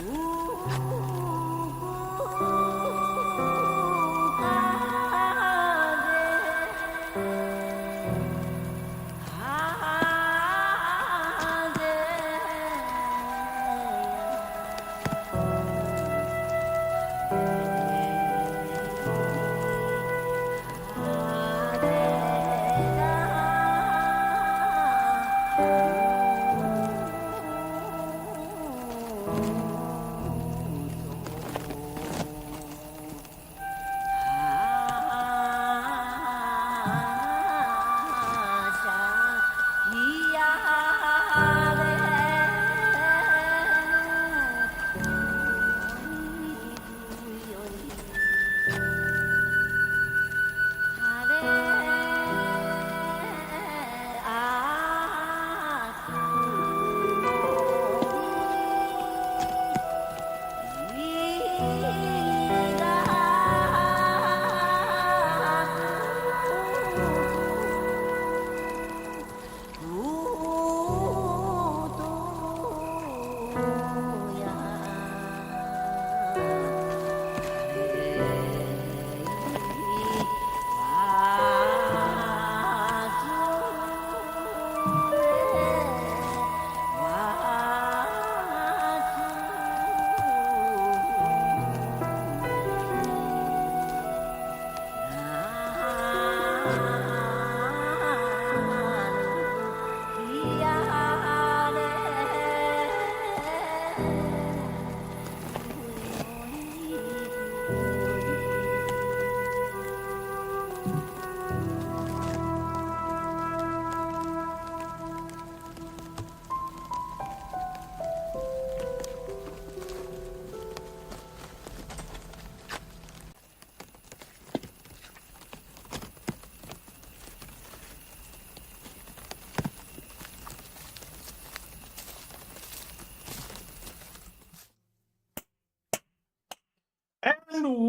Ooh.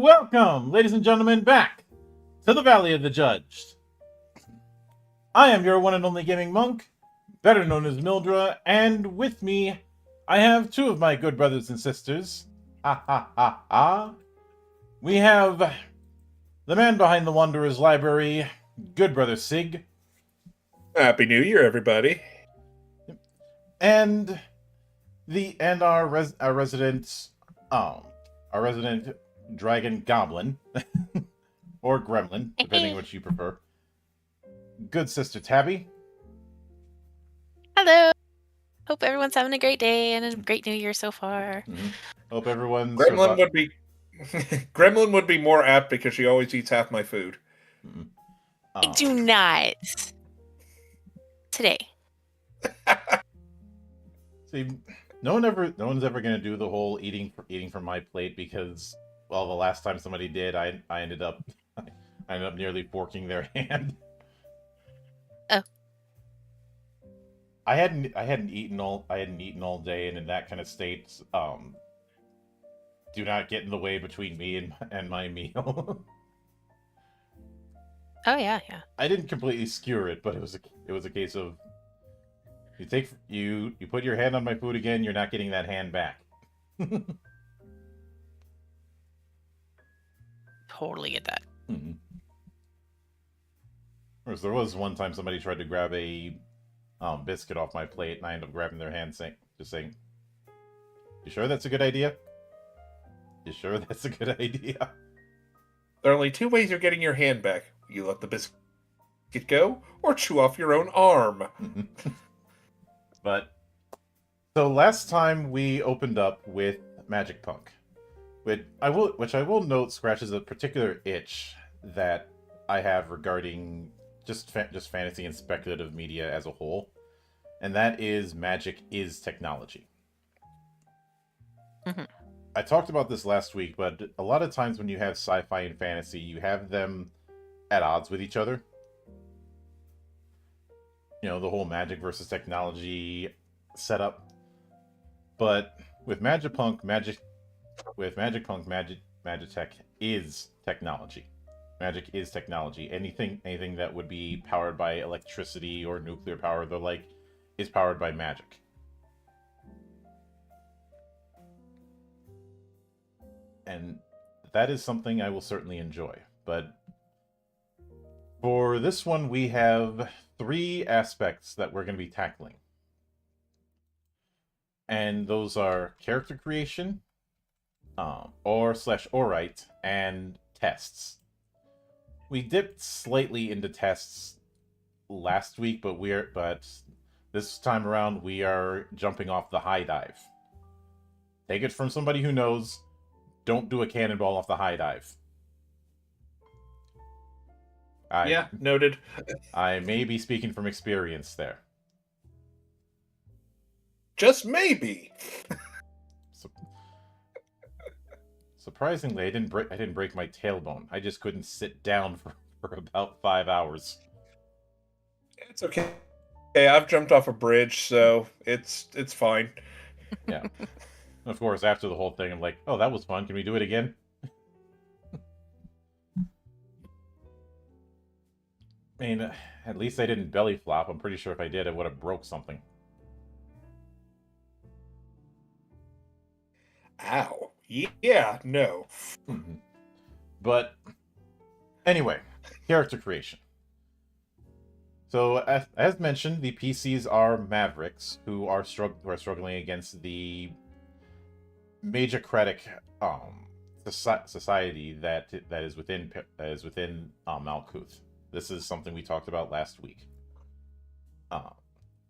Welcome, ladies and gentlemen, back to the Valley of the Judged. I am your one and only gaming monk, better known as Mildra, and with me, I have two of my good brothers and sisters. Ha ha ha ha. We have the man behind the Wanderer's Library, good brother Sig. Happy New Year, everybody. And our resident dragon goblin or gremlin, depending what you prefer. Good sister Tabby. Hello. Hope everyone's having a great day and a great New Year so far. Mm-hmm. Hope everyone's Gremlin would be Gremlin would be more apt because she always eats half my food. Mm-hmm. I do not. Today. See, no one's ever gonna do the whole eating from my plate because, well, the last time somebody did, I ended up nearly forking their hand. Oh. I hadn't eaten all day, and in that kind of state, do not get in the way between me and my meal. Oh yeah. I didn't completely skewer it, but it was a case of you put your hand on my food again, you're not getting that hand back. Totally get that. Mm-hmm. Whereas there was one time somebody tried to grab a biscuit off my plate, and I ended up grabbing their hand, saying, "You sure that's a good idea? You sure that's a good idea?" There are only two ways you're getting your hand back. You let the biscuit go, or chew off your own arm. But so last time we opened up with MagicPunk, which I will note scratches a particular itch that I have regarding just fantasy and speculative media as a whole, and that is magic is technology. Mm-hmm. I talked about this last week, but a lot of times when you have sci-fi and fantasy, you have them at odds with each other. You know, the whole magic versus technology setup. But with MagicPunk, Magitech is technology. Magic is technology. Anything that would be powered by electricity or nuclear power, the like, is powered by magic. And that is something I will certainly enjoy. But for this one, we have 3 aspects that we're going to be tackling. And those are character creation, Aurite, and tests. We dipped slightly into tests last week, but this time around we are jumping off the high dive. Take it from somebody who knows, don't do a cannonball off the high dive. Yeah, noted. I may be speaking from experience there. Just maybe. Surprisingly, I didn't break my tailbone. I just couldn't sit down for about 5 hours. It's okay. Hey, I've jumped off a bridge, so it's fine. Yeah. Of course, after the whole thing, I'm like, oh, that was fun. Can we do it again? I mean, at least I didn't belly flop. I'm pretty sure if I did, I would have broke something. Ow. Yeah, no. But anyway, character creation. So, as mentioned, the PCs are mavericks who are struggling against the magicratic society that is within Malkuth. This is something we talked about last week.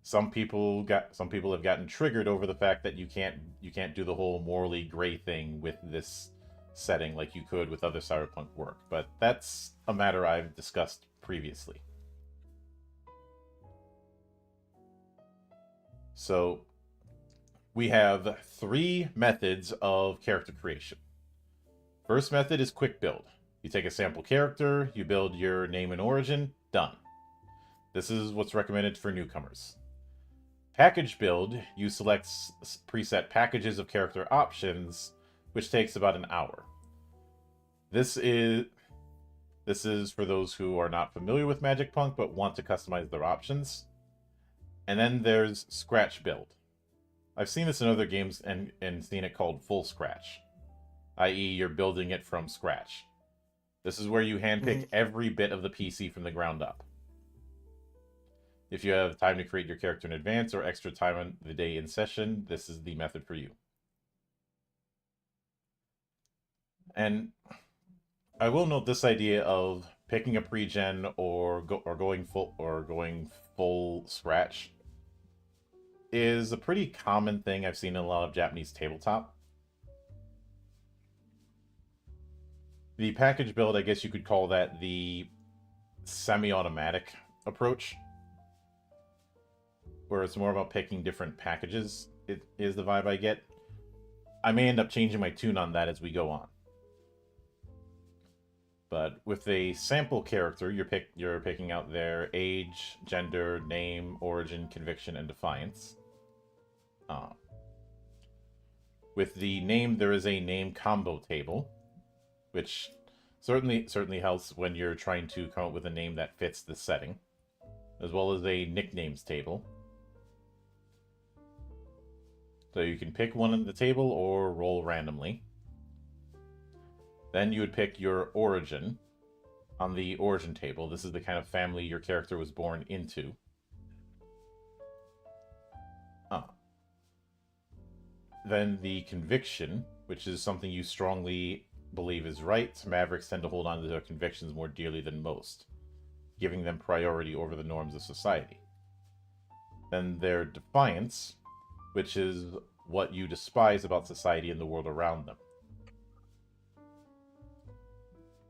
Some people have gotten triggered over the fact that you can't do the whole morally gray thing with this setting like you could with other cyberpunk work, but that's a matter I've discussed previously. So we have 3 methods of character creation. First method is quick build. You take a sample character, you build your name and origin, done. This is what's recommended for newcomers. Package build, you select preset packages of character options, which takes about an hour. This is for those who are not familiar with MagicPunk but want to customize their options. And then there's Scratch Build. I've seen this in other games and seen it called Full Scratch, i.e. you're building it from scratch. This is where you handpick every bit of the PC from the ground up. If you have time to create your character in advance or extra time on the day in session, this is the method for you. And I will note this idea of picking a pre-gen or going full scratch is a pretty common thing I've seen in a lot of Japanese tabletop. The package build, I guess you could call that the semi-automatic approach, where it's more about picking different packages. It is the vibe I get. I may end up changing my tune on that as we go on. But with a sample character, you're picking out their age, gender, name, origin, conviction, and defiance. With the name, there is a name combo table, which certainly helps when you're trying to come up with a name that fits the setting, as well as a nicknames table. So you can pick one on the table or roll randomly. Then you would pick your origin on the origin table. This is the kind of family your character was born into. Then the conviction, which is something you strongly believe is right. Mavericks tend to hold on to their convictions more dearly than most, giving them priority over the norms of society. Then their defiance, which is what you despise about society and the world around them.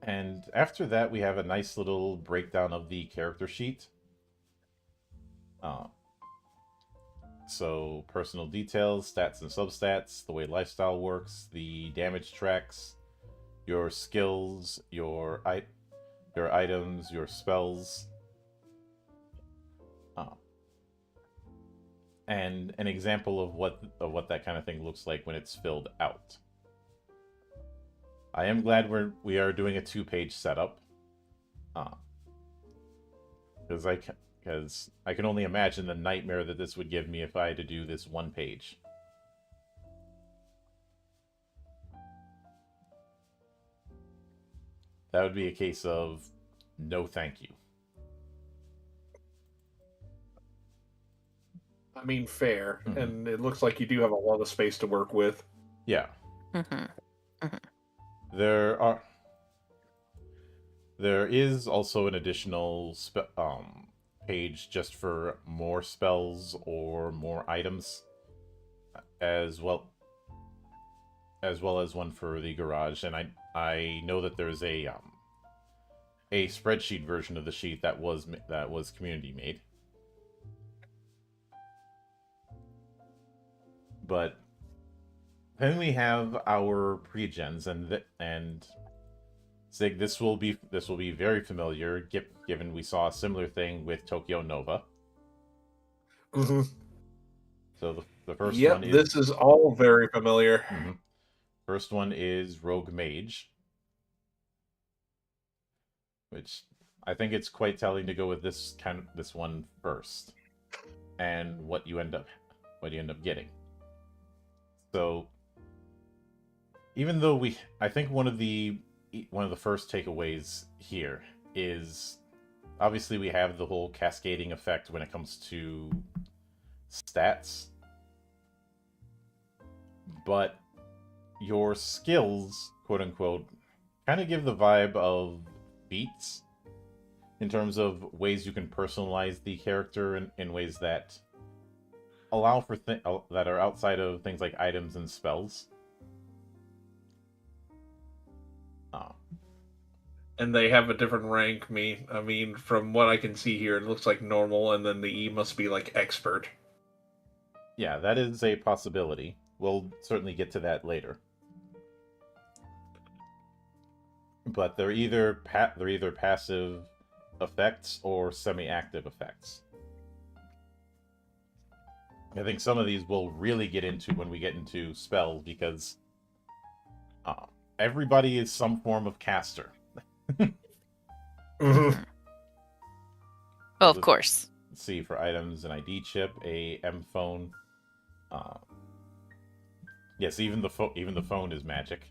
And after that, we have a nice little breakdown of the character sheet. So, personal details, stats and substats, the way lifestyle works, the damage tracks, your skills, your items, your spells. And an example of what that kind of thing looks like when it's filled out. I am glad we are doing a 2-page setup, because I can only imagine the nightmare that this would give me if I had to do this 1 page. That would be a case of no thank you. I mean, fair. Mhm. And it looks like you do have a lot of space to work with. Yeah. Mm-hmm. There is also an additional page just for more spells or more items, as well as one for the garage. And I know that there's a spreadsheet version of the sheet that was community made. But then we have our pre-gens, and Sig, this will be very familiar, given we saw a similar thing with Tokyo Nova. Mm-hmm. So the first Yep, one is... this is all very familiar. Mm-hmm. First one is Rogue Mage, which I think it's quite telling to go with this one first, and what you end up getting. So, even though I think one of the first takeaways here is, obviously we have the whole cascading effect when it comes to stats, but your skills, quote unquote, kind of give the vibe of feats in terms of ways you can personalize the character in ways that allow for that are outside of things like items and spells. And they have a different rank. I mean, from what I can see here, it looks like normal, and then the E must be like expert. Yeah, that is a possibility. We'll certainly get to that later. But they're either passive effects or semi-active effects. I think some of these we'll really get into when we get into spells, because everybody is some form of caster. Mhm. Oh, of course. Let's see, for items, an ID chip, a M phone. Yes, even the phone is magic.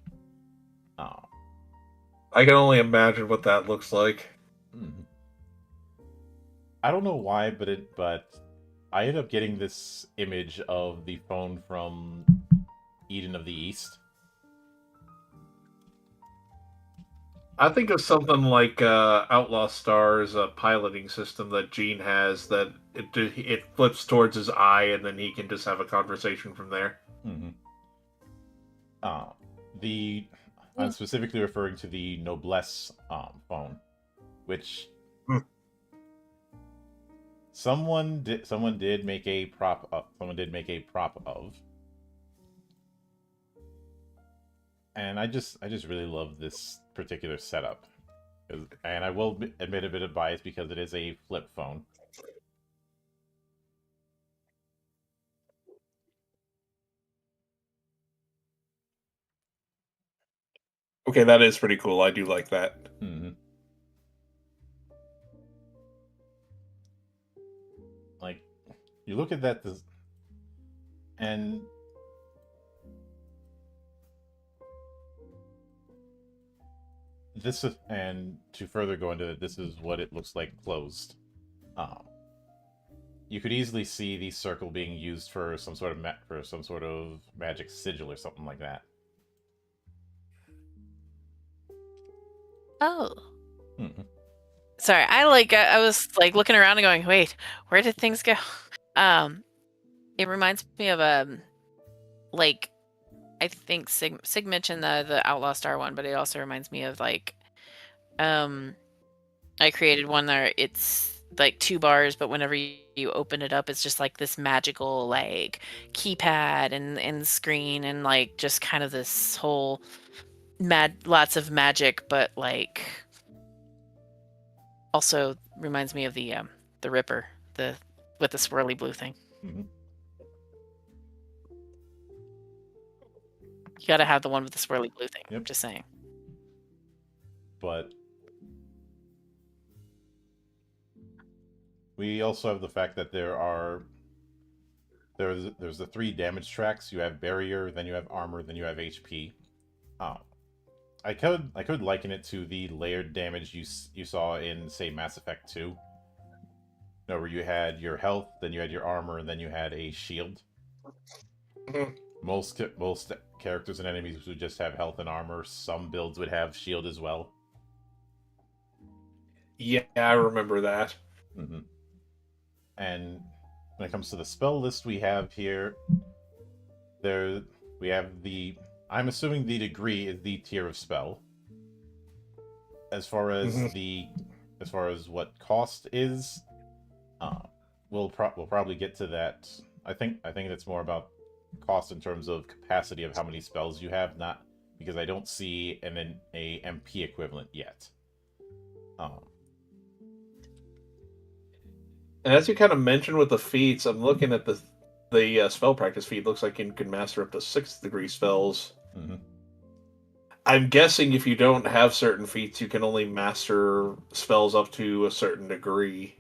I can only imagine what that looks like. I don't know why, but I ended up getting this image of the phone from Eden of the East. I think of something like Outlaw Star's piloting system that Gene has that it flips towards his eye and then he can just have a conversation from there. Mm-hmm. I'm specifically referring to the Noblesse phone, which someone did make a prop of. Someone did make a prop of, and I just really love this particular setup. And I will admit a bit of bias because it is a flip phone. Okay, that is pretty cool. I do like that. Mm-hmm. Like, you look at that, and and to further go into it, this is what it looks like closed. You could easily see the circle being used for some sort of magic sigil or something like that. Oh. Mm-hmm. Sorry, I was like looking around and going, wait, where did things go? It reminds me of like I think Sig mentioned the Outlaw Star one, but it also reminds me of like I created one where it's like 2 bars, but whenever you open it up, it's just like this magical like keypad and screen and like just kind of this whole lots of magic, but like also reminds me of the Ripper, with the swirly blue thing. Mm-hmm. You gotta have the one with the swirly blue thing. Yep. I'm just saying. But we also have the fact that there's the 3 damage tracks. You have barrier, then you have armor, then you have HP. I could liken it to the layered damage you saw in, say, Mass Effect 2. Where you had your health, then you had your armor, and then you had a shield. Mhm. Most characters and enemies would just have health and armor. Some builds would have shield as well. Yeah, I remember that. Mm-hmm. And when it comes to the spell list we have here, we have I'm assuming the degree is the tier of spell. As far as as far as what cost is, we'll probably get to that. I think it's more about cost in terms of capacity of how many spells you have, not because I don't see a MP equivalent yet. And as you kind of mentioned with the feats, I'm looking at the spell practice feat. Looks like you can master up to 6th degree spells. Mm-hmm. I'm guessing if you don't have certain feats, you can only master spells up to a certain degree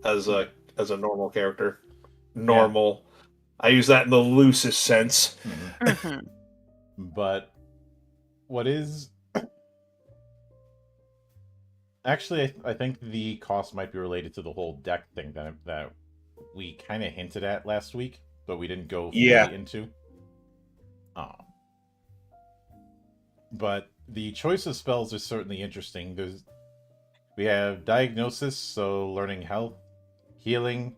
as a normal character. Normal. Yeah. I use that in the loosest sense. Mm-hmm. But what is actually, I think the cost might be related to the whole deck thing that we kind of hinted at last week, but we didn't go fully into. But the choice of spells is certainly interesting. We have Diagnosis, so learning health, Healing,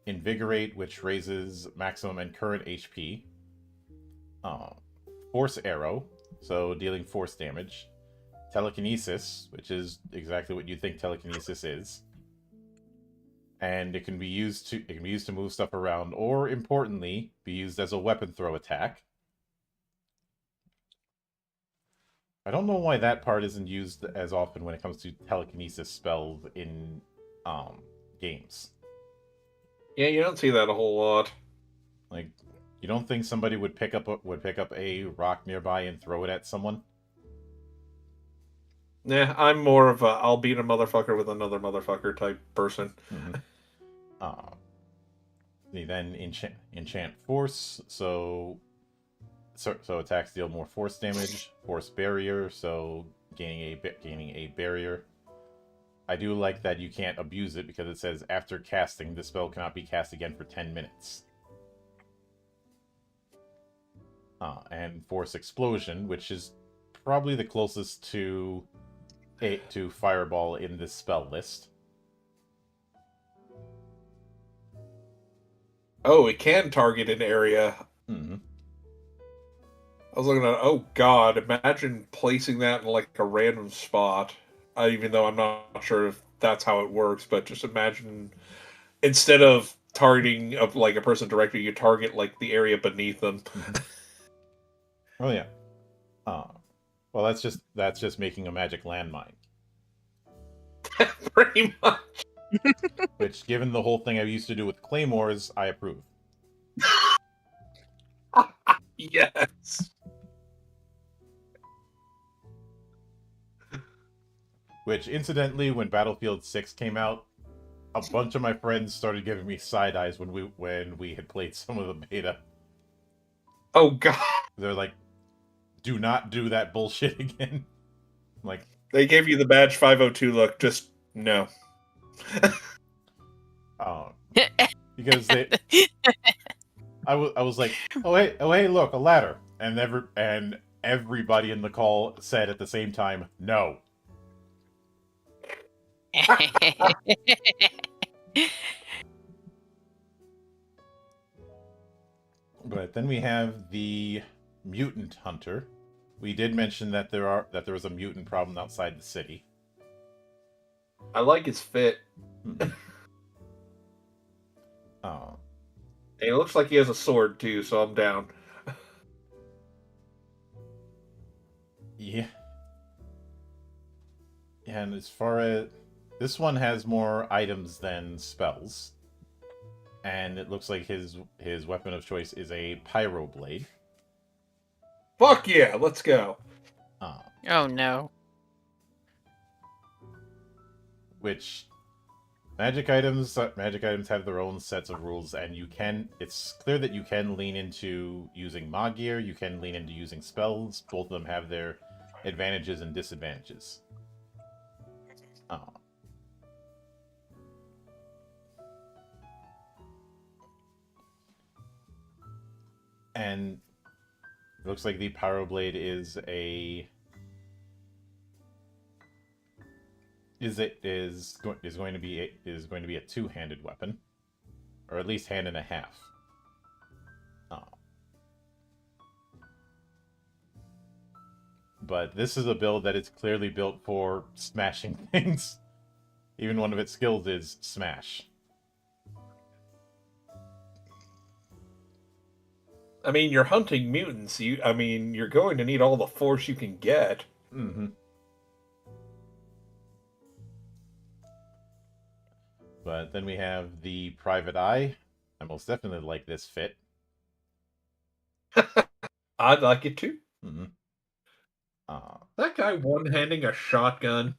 Invigorate, which raises maximum and current HP, Force Arrow, so dealing force damage, Telekinesis, which is exactly what you think telekinesis is, and it can be used to move stuff around, or importantly, be used as a weapon throw attack. I don't know why that part isn't used as often when it comes to telekinesis spells in games. Yeah, you don't see that a whole lot. Like, you don't think somebody would pick up a rock nearby and throw it at someone? Yeah, I'm more of a I'll beat a motherfucker with another motherfucker type person. Mm-hmm. They then enchant force, so attacks deal more force damage. Force barrier, so gaining a barrier. I do like that you can't abuse it because it says after casting, the spell cannot be cast again for 10 minutes. And force explosion, which is probably the closest to fireball in this spell list. Oh, it can target an area. Mm-hmm. I was looking at, oh god, imagine placing that in like a random spot. Even though I'm not sure if that's how it works, but just imagine instead of targeting of like a person directly, you target like the area beneath them. Mm-hmm. Oh yeah. Well, that's just making a magic landmine. Pretty much. Which, given the whole thing I used to do with claymores, I approve. Yes. Which, incidentally, when Battlefield 6 came out, a bunch of my friends started giving me side eyes when we had played some of the beta. Oh god. They're like, "Do not do that bullshit again." I'm like, They gave you the badge 502 look. Just no. because I was like, oh hey, look, a ladder, and everybody in the call said at the same time, no. But then we have the mutant hunter. We did mention that there was a mutant problem outside the city. I like his fit. Oh. And it looks like he has a sword too, so I'm down. Yeah. And as far as this one has more items than spells. And it looks like his weapon of choice is a pyro blade. Fuck yeah, let's go. Oh no. Which magic items have their own sets of rules, and it's clear that you can lean into using Magir, you can lean into using spells. Both of them have their advantages and disadvantages. And it looks like the Pyro Blade is going to be a two-handed weapon, or at least hand and a half. But this is a build that is clearly built for smashing things. Even one of its skills is smash. I mean, you're hunting mutants. You're going to need all the force you can get. Mm-hmm. But then we have the Private Eye. I most definitely like this fit. I'd like it too. Mm-hmm. That guy one-handing a shotgun.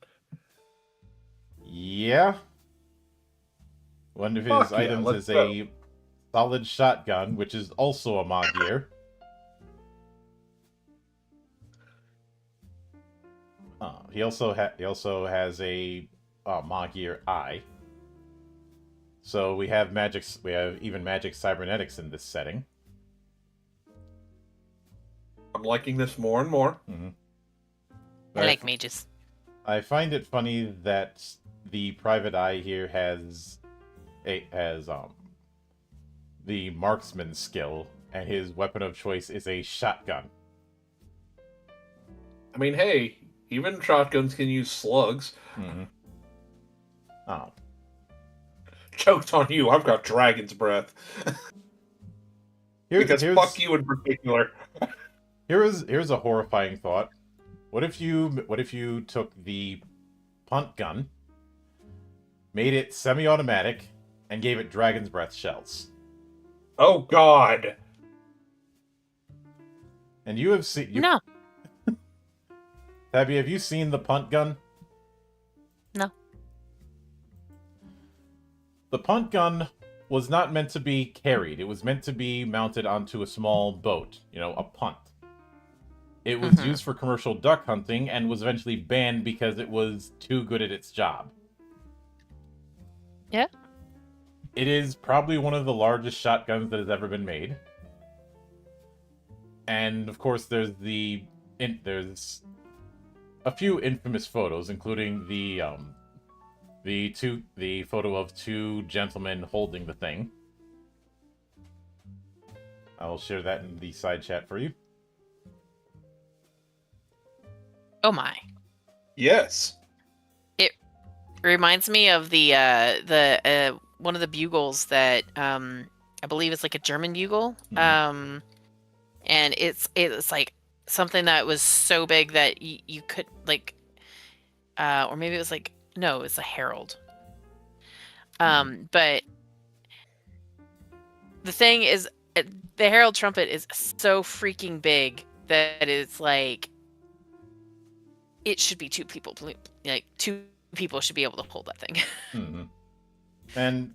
Yeah. One of his items is a solid shotgun, which is also a Magir. He also has a Magir eye. So we have even magic cybernetics in this setting. I'm liking this more and more. Mm-hmm. I like mages. I find it funny that the Private Eye here has the marksman skill, and his weapon of choice is a shotgun. I mean, hey, even shotguns can use slugs. Mm-hmm. Oh. Choked on you, I've got dragon's breath. Because fuck you in particular. Here's a horrifying thought. What if you took the punt gun, made it semi-automatic, and gave it dragon's breath shells? Oh god. And you have seen No. Tabby, have you seen the punt gun? No. The punt gun was not meant to be carried. It was meant to be mounted onto a small boat, a punt. It was used for commercial duck hunting and was eventually banned because it was too good at its job. Yeah. It is probably one of the largest shotguns that has ever been made. And of course there's there's a few infamous photos, including the photo of two gentlemen holding the thing. I'll share that in the side chat for you. Oh my. Yes. It reminds me of the one of the bugles that I believe it's like a German bugle. Mhm. And it's like something that was so big that you could like or maybe it was like no, it's a herald. But the thing is, the herald trumpet is so freaking big that it's like it should be two people. Like two people should be able to hold that thing. Mm-hmm. And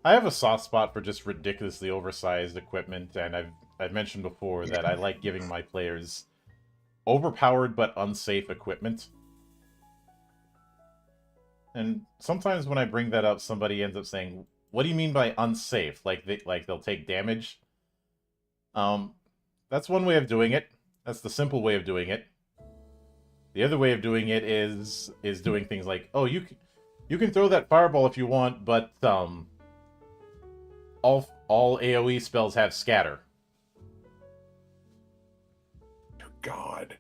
I have a soft spot for just ridiculously oversized equipment, and I've mentioned before that I like giving my players overpowered but unsafe equipment. And sometimes when I bring that up, somebody ends up saying, "What do you mean by unsafe? Like they'll take damage?" That's one way of doing it. That's the simple way of doing it. The other way of doing it is doing things like, "Oh, you can throw that fireball if you want, but all AoE spells have scatter." God.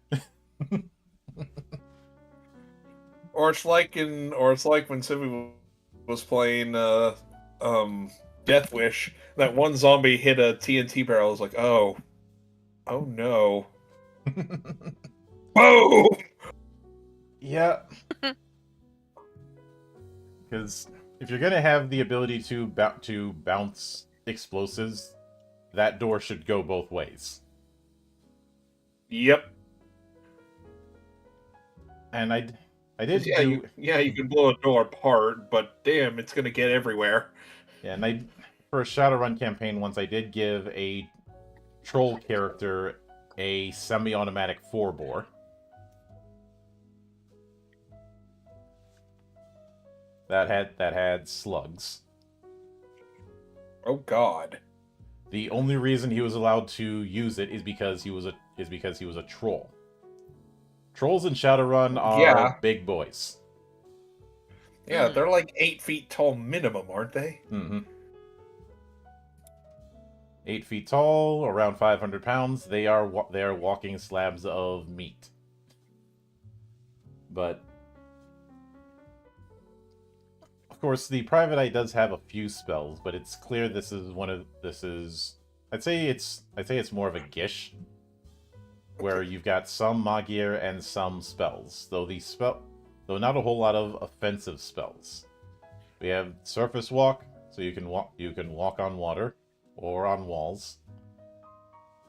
Or it's like when Civi was playing Death Wish. That one zombie hit a TNT barrel. I was like, oh no, boom! Yeah. Because if you're gonna have the ability to bounce explosives, that door should go both ways. Yep. And I did Yeah, do you can blow a door apart, but damn, it's gonna get everywhere. yeah, and for a Shadowrun campaign once I did give a troll character a semi-automatic 4-bore. That had slugs. Oh God. The only reason he was allowed to use it is because he was a troll. Trolls in Shadowrun are big boys. Yeah, they're like 8 feet tall minimum, aren't they? Mm-hmm. 8 feet tall, around 500 pounds. They are walking slabs of meat. But of course, the Private Eye does have a few spells, but it's clear this is. I'd say it's more of a Gish, where you've got some Magier and some spells, though not a whole lot of offensive spells. We have Surface Walk, so you can walk on water or on walls.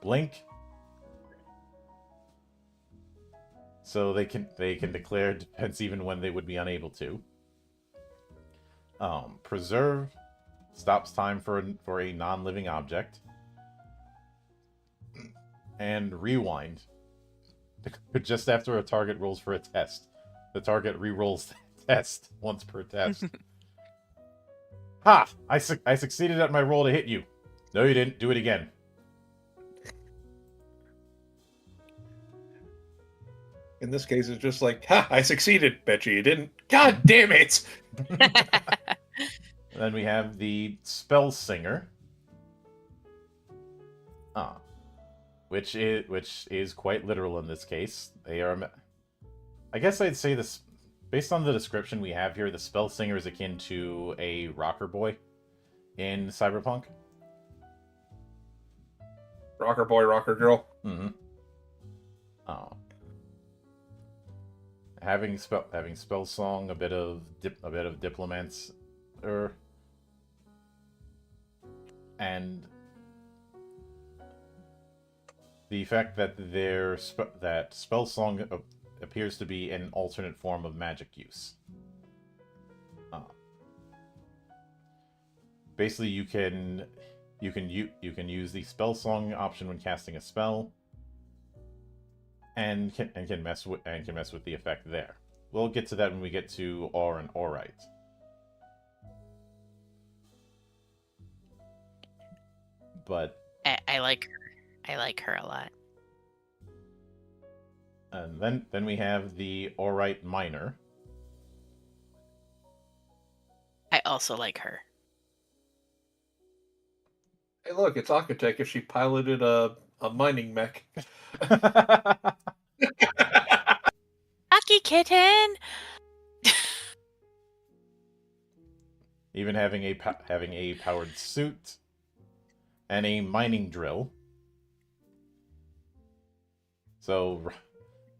Blink, so they can declare defense even when they would be unable to. Preserve stops time for a non-living object. And Rewind, just after a target rolls for a test, the target re-rolls the test once per test. Ha! I succeeded at my roll to hit you. No, you didn't. Do it again. In this case, it's just like, ha! I succeeded. Bet you didn't. God damn it! Then we have the Spell Singer. Which is quite literal in this case. They are, I guess I'd say this, based on the description we have here, the Spell Singer is akin to a rocker boy in Cyberpunk. Rocker boy, rocker girl. Mm-hmm. Having spell song, a bit of diplomats, and the fact that spell song appears to be an alternate form of magic use. Basically, you can use the spell song option when casting a spell, and can mess with the effect there. We'll get to that when we get to Aur and Aurite. But I like her. I like her a lot. And then we have the Aurite Miner. I also like her. Hey, look, it's Architect if she piloted a mining mech. Lucky kitten! Even having a powered suit and a mining drill. So,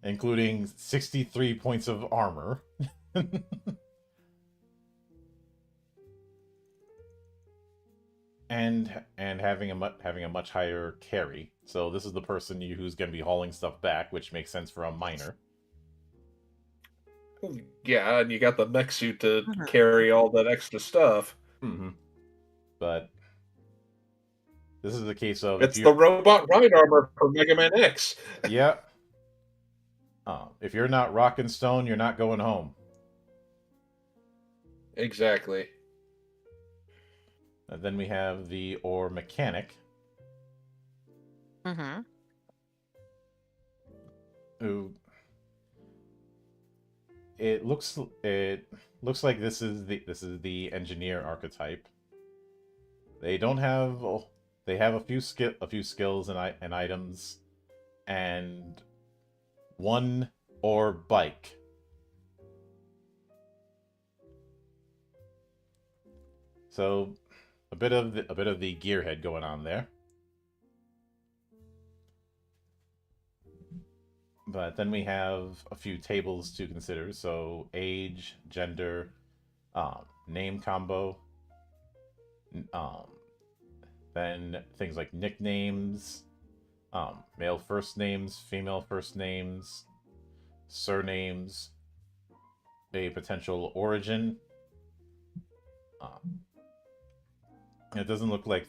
including 63 points of armor. and having a much higher carry. So this is the person who's going to be hauling stuff back, which makes sense for a miner. Yeah, and you got the mech suit to carry all that extra stuff. Mm-hmm. But this is the case of it's the robot ride armor for Mega Man X. Yeah. If you're not rocking stone, you're not going home. Exactly. And then we have the Ore Mechanic. Mm-hmm. Who it looks like this is the engineer archetype. They don't have they have a few skills and items, and one ore bike. So a bit of the gearhead going on there. But then we have a few tables to consider. So age, gender, name combo, then things like nicknames, male first names, female first names, surnames, a potential origin. It doesn't look like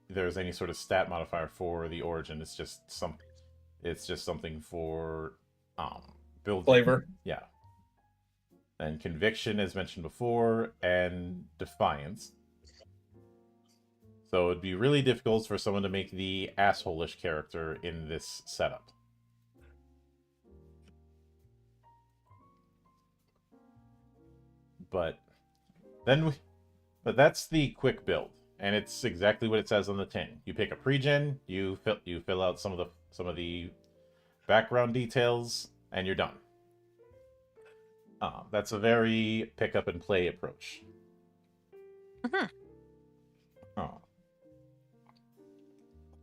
there's any sort of stat modifier for the origin. It's just something for building. Flavor. Yeah. And conviction, as mentioned before, and defiance. So it'd be really difficult for someone to make the asshole-ish character in this setup. But that's the quick build, and it's exactly what it says on the tin. You pick a pregen, you fill out some of the background details, and you're done. That's a very pick up and play approach. Mm-hmm.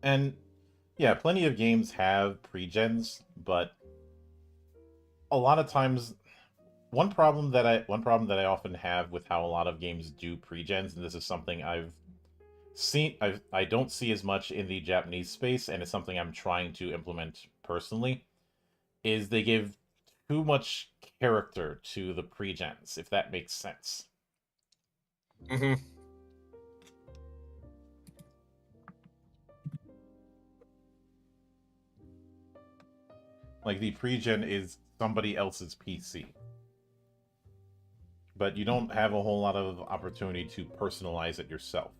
And yeah, plenty of games have pre-gens, but a lot of times one problem that I often have with how a lot of games do pre-gens, and this is something I've seen I don't see as much in the Japanese space, and it's something I'm trying to implement personally, is they give too much character to the pre-gens, if that makes sense. Mm-hmm. Like, the pre-gen is somebody else's PC. But you don't have a whole lot of opportunity to personalize it yourself.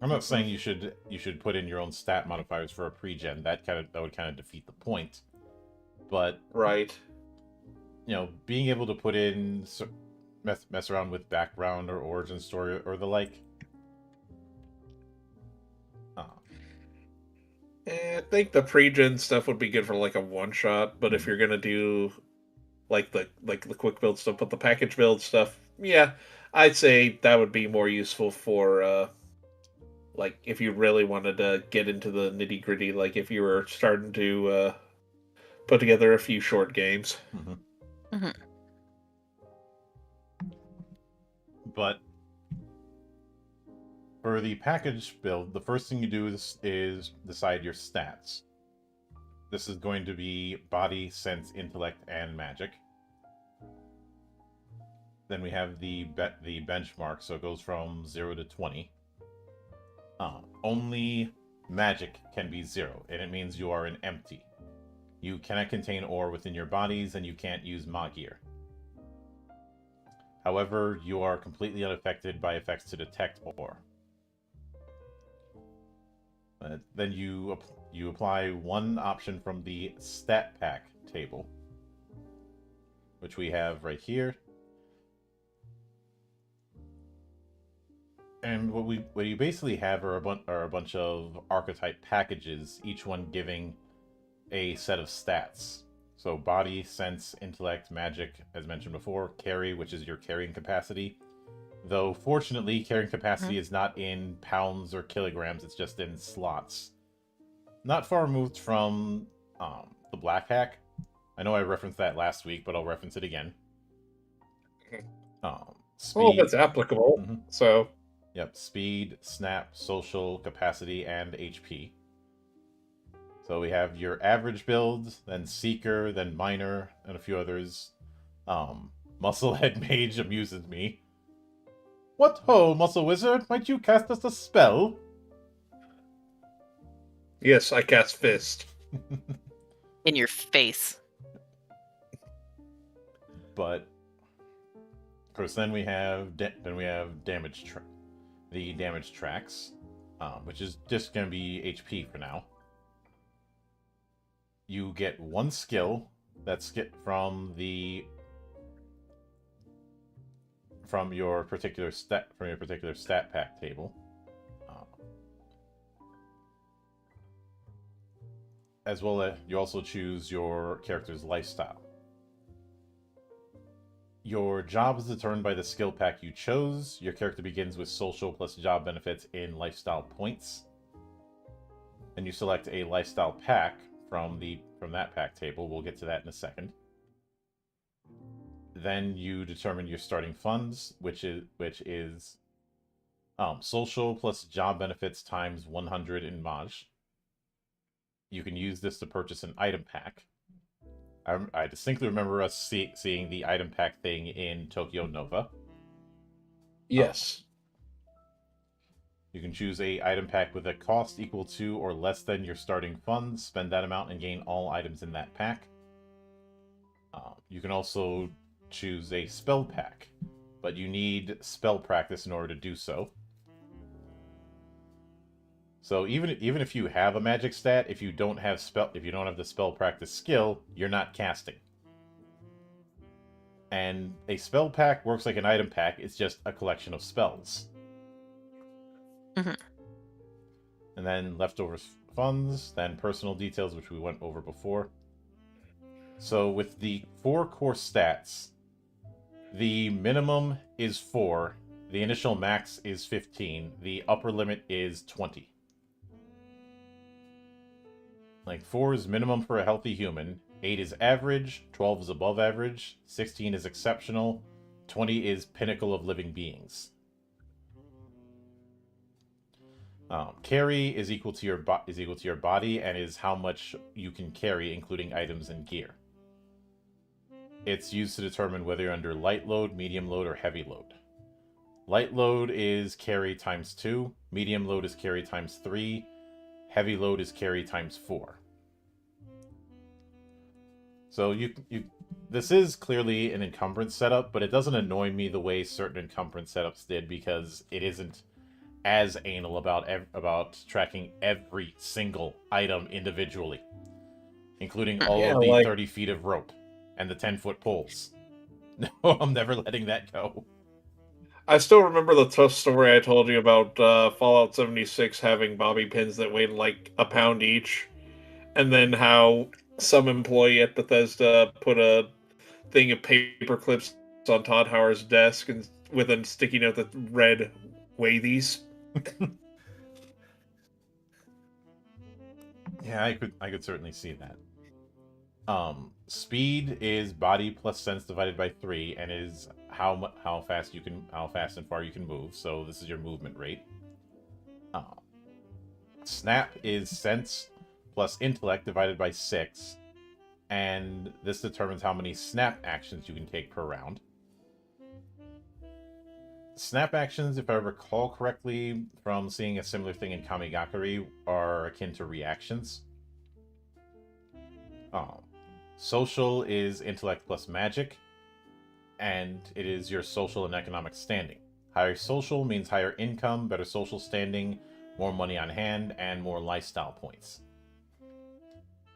I'm not saying you should put in your own stat modifiers for a pre-gen. That would kind of defeat the point. But right, being able to put in mess around with background or origin story or the like. I think the pre-gen stuff would be good for like a one shot, but if you're gonna do like the quick build stuff, but the package build stuff, yeah, I'd say that would be more useful for like if you really wanted to get into the nitty gritty, like if you were starting to put together a few short games. Mm-hmm. Mm-hmm. But for the package build, the first thing you do is decide your stats. this is going to be body, sense, intellect, and magic. Then we have the benchmark, so it goes from 0 to 20. Only magic can be 0, and it means you are an empty. You cannot contain ore within your bodies, and you can't use Magir. However, you are completely unaffected by effects to detect ore. Then you apply one option from the stat pack table, which we have right here. And what you basically have are a bunch of archetype packages, each one giving a set of stats. So body, sense, intellect, magic, as mentioned before, carry, which is your carrying capacity. Though fortunately, carrying capacity is not in pounds or kilograms; it's just in slots. Not far removed from the black hack. I know I referenced that last week, but I'll reference it again. Speed. Well, that's applicable. Mhm. So, Yep, speed, snap, social, capacity, and HP. So we have your average build, then Seeker, then Miner, and a few others. Musclehead Mage amuses me. What ho, Muscle Wizard? Might you cast us a spell? yes, I cast Fist. In your face. But of course, then we have damage the damage tracks, which is just going to be HP for now. You get one skill that's from your particular stat pack table. As well as you also choose your character's lifestyle. Your job is determined by the skill pack you chose. Your character begins with social plus job benefits in lifestyle points. And you select a lifestyle pack from that pack table. We'll get to that in a second. Then you determine your starting funds, which is social plus job benefits times 100 in Maj. You can use this to purchase an item pack. I distinctly remember us seeing the item pack thing in Tokyo Nova. Yes. You can choose a item pack with a cost equal to or less than your starting funds. Spend that amount and gain all items in that pack. You can also choose a spell pack, but you need spell practice in order to do so. So even if you have a magic stat, if you don't have the spell practice skill, you're not casting. And a spell pack works like an item pack, it's just a collection of spells. Mm-hmm. And then leftover funds, then personal details, which we went over before. So with the 4 core stats, the minimum is 4, the initial max is 15, the upper limit is 20. Like 4 is minimum for a healthy human, 8 is average, 12 is above average, 16 is exceptional, 20 is pinnacle of living beings. Carry is equal to your body and is how much you can carry, including items and gear. It's used to determine whether you're under light load, medium load, or heavy load. Light load is carry times 2, medium load is carry times 3, heavy load is carry times 4. So this is clearly an encumbrance setup, but it doesn't annoy me the way certain encumbrance setups did, because it isn't as anal about tracking every single item individually, including all of the 30 feet of rope and the 10-foot poles. No, I'm never letting that go. I still remember the tough story I told you about Fallout 76 having bobby pins that weighed like a pound each, and then how some employee at Bethesda put a thing of paper clips on Todd Howard's desk and with a sticky note that read, "Weigh these." Yeah, I could certainly see that. Speed is body plus sense divided by 3, and is how fast and far you can move. So this is your movement rate. Snap is sense plus intellect divided by 6, and this determines how many snap actions you can take per round. Snap actions, if I recall correctly from seeing a similar thing in Kamigakari, are akin to reactions. Social is intellect plus magic, and it is your social and economic standing. Higher social means higher income, better social standing, more money on hand, and more lifestyle points.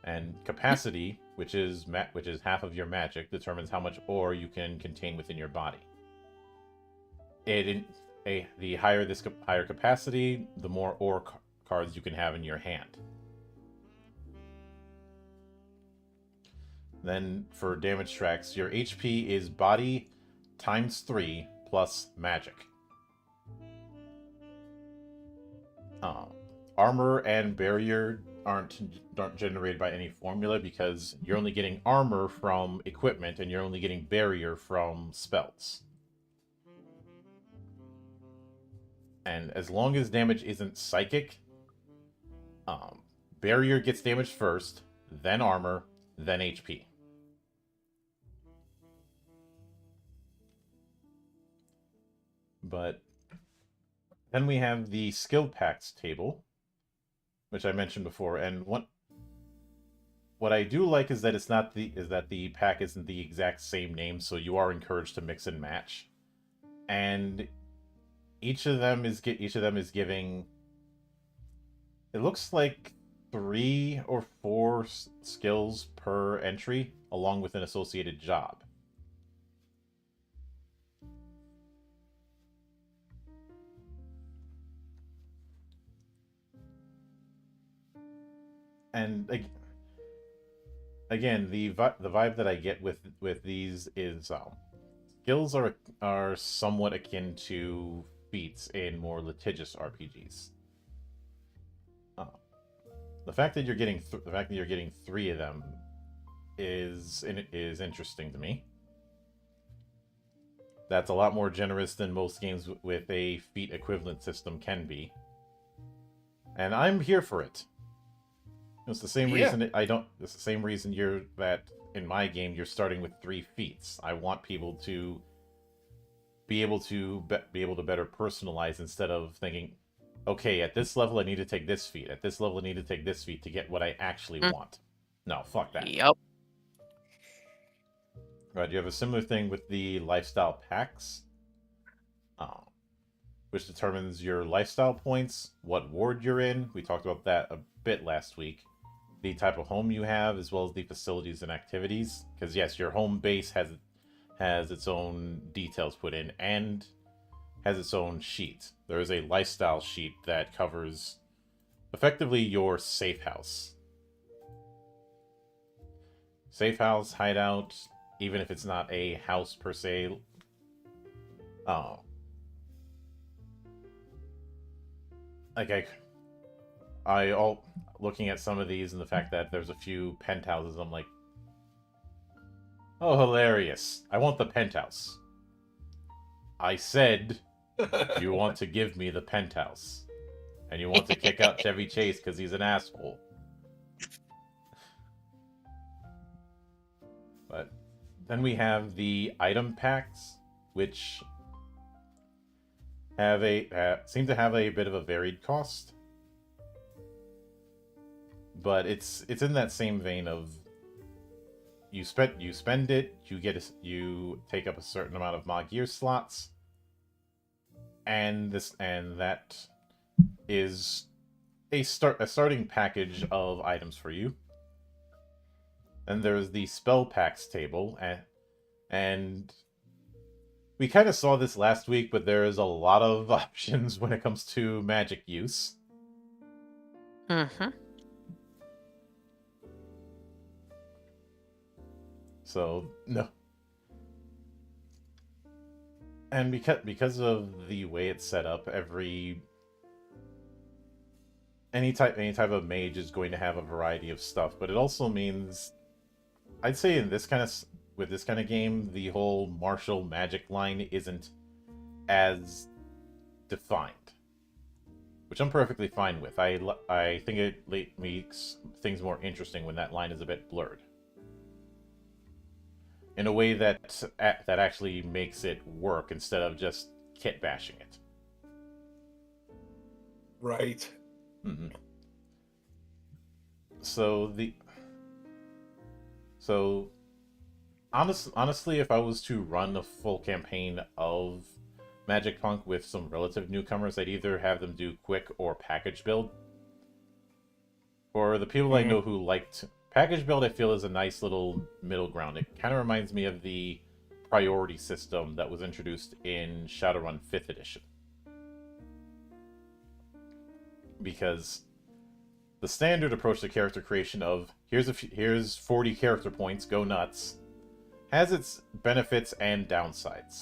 And capacity, which is half of your magic, determines how much ore you can contain within your body. The higher higher capacity, the more ore cards you can have in your hand. Then for damage tracks, your HP is body times 3 plus magic. Armor and barrier aren't generated by any formula because you're only getting armor from equipment and you're only getting barrier from spells. And as long as damage isn't psychic, barrier gets damaged first, then armor, then HP. But then we have the skill packs table, which I mentioned before, and what I do like is that the pack isn't the exact same name, so you are encouraged to mix and match. And each of them is giving, it looks like 3 or 4 skills per entry, along with an associated job. And again, the vibe that I get with these is skills are somewhat akin to feats in more litigious RPGs. The fact that you're getting 3 of them is interesting to me. That's a lot more generous than most games with a feat equivalent system can be, and I'm here for it. It's the same reason It's the same reason that in my game you're starting with 3 feats. I want people to be able to better personalize instead of thinking, okay, at this level I need to take this feat. At this level I need to take this feat to get what I actually want. No, fuck that. Yep. Right, you have a similar thing with the lifestyle packs, which determines your lifestyle points, what ward you're in. We talked about that a bit last week. The type of home you have, as well as the facilities and activities. Because yes, your home base has its own details put in and has its own sheet. There is a lifestyle sheet that covers effectively your safe house. Safe house, hideout, even if it's not a house per se. Looking at some of these and the fact that there's a few penthouses, I'm like, oh, hilarious. I want the penthouse. I said, you want to give me the penthouse. And you want to kick out Chevy Chase because he's an asshole. But then we have the item packs, which have seem to have a bit of a varied cost. But it's in that same vein of you spend it, you take up a certain amount of mod gear slots, and that is a starting package of items for you. Then there's the spell packs table, and we kind of saw this last week, but there is a lot of options when it comes to magic use. Mm-hmm. So no, and because of the way it's set up, any type of mage is going to have a variety of stuff. But it also means, I'd say with this kind of game, the whole martial magic line isn't as defined. which I'm perfectly fine with. I think it makes things more interesting when that line is a bit blurred, in a way that actually makes it work instead of just kit bashing it. Right. Mm-hmm. So honestly, if I was to run a full campaign of MagicPunk with some relative newcomers, I'd either have them do quick or package build. For the people I know who liked package build, I feel is a nice little middle ground. It kind of reminds me of the priority system that was introduced in Shadowrun 5th edition. Because the standard approach to character creation of here's 40 character points, go nuts, has its benefits and downsides.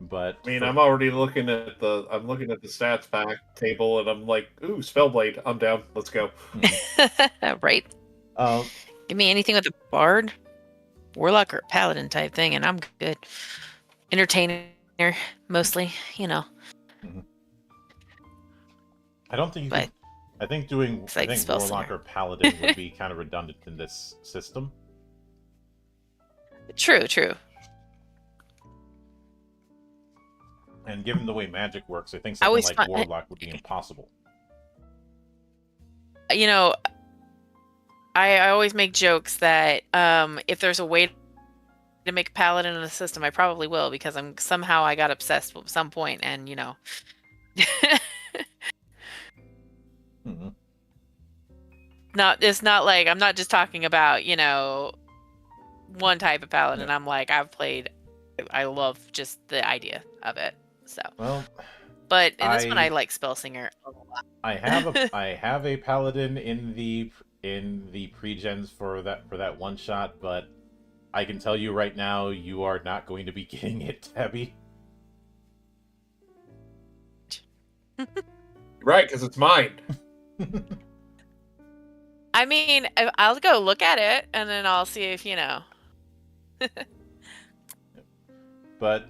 But I mean, I'm already looking at the stats pack table, and I'm like, ooh, Spellblade, I'm down. Let's go. Right. Give me anything with a bard, warlock, or paladin type thing, and I'm good. Entertainer, mostly, you know. I don't think you But could. I think warlock or paladin would be kind of redundant in this system. True. And given the way magic works, I think something like warlock would be impossible. You know, I always make jokes that if there's a way to make a paladin in the system, I probably will, because I got obsessed at some point, and you know. Mm-hmm. It's not like I'm not just talking about, you know, one type of paladin. Yeah. I'm like, I love just the idea of it. So, well, but in this one, I like Spellsinger a lot. I have a paladin in the pre-gens for that one shot, but I can tell you right now, you are not going to be getting it, Tabby. Right, because it's mine. I mean, I'll go look at it, and then I'll see if, you know. But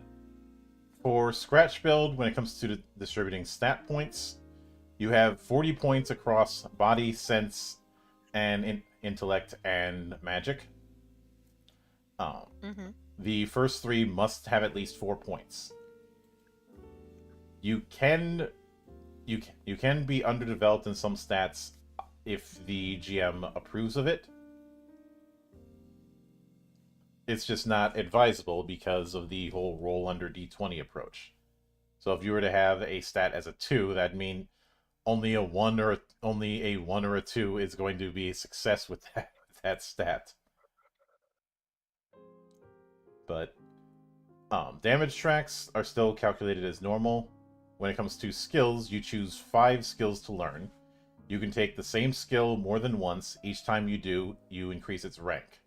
for scratch build, when it comes to distributing stat points, you have 40 points across body, sense, and intellect and magic. The first 3 must have at least 4 points. You can be underdeveloped in some stats if the GM approves of it. It's just not advisable because of the whole roll under D20 approach. So if you were to have a stat as a 2, that'd mean only a 1 or a 2 is going to be a success with that stat. But damage tracks are still calculated as normal. When it comes to skills, you choose 5 skills to learn. You can take the same skill more than once. Each time you do, you increase its rank.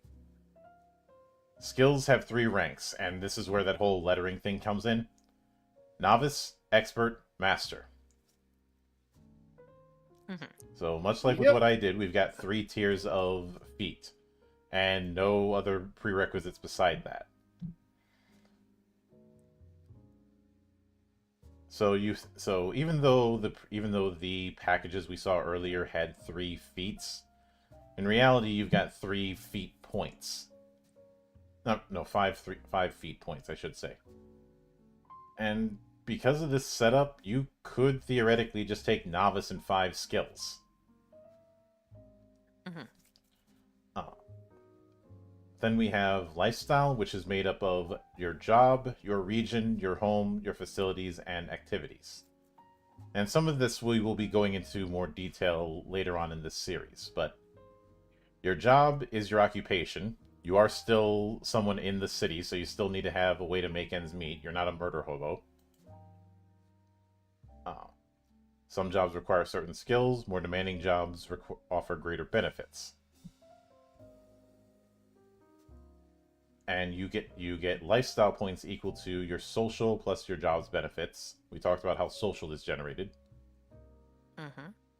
Skills have 3 ranks, and this is where that whole lettering thing comes in. Novice, Expert, Master. So much like with what I did, we've got 3 tiers of feat, and no other prerequisites beside that. So even though the packages we saw earlier had 3 feats, in reality you've got 3 feat points. No, 5 feat points, I should say. And because of this setup, you could theoretically just take Novice and 5 skills. Then we have Lifestyle, which is made up of your job, your region, your home, your facilities, and activities. And some of this we will be going into more detail later on in this series, but your job is your occupation. You are still someone in the city, so you still need to have a way to make ends meet. You're not a murder hobo. Some jobs require certain skills. More demanding jobs offer greater benefits. And you get lifestyle points equal to your social plus your job's benefits. We talked about how social is generated.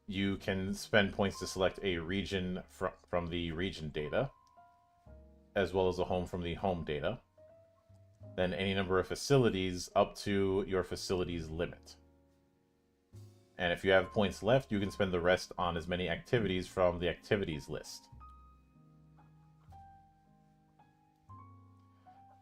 You can spend points to select a region from the region data, as well as a home from the home data. then any number of facilities up to your facility's limit. And if you have points left, you can spend the rest on as many activities from the activities list.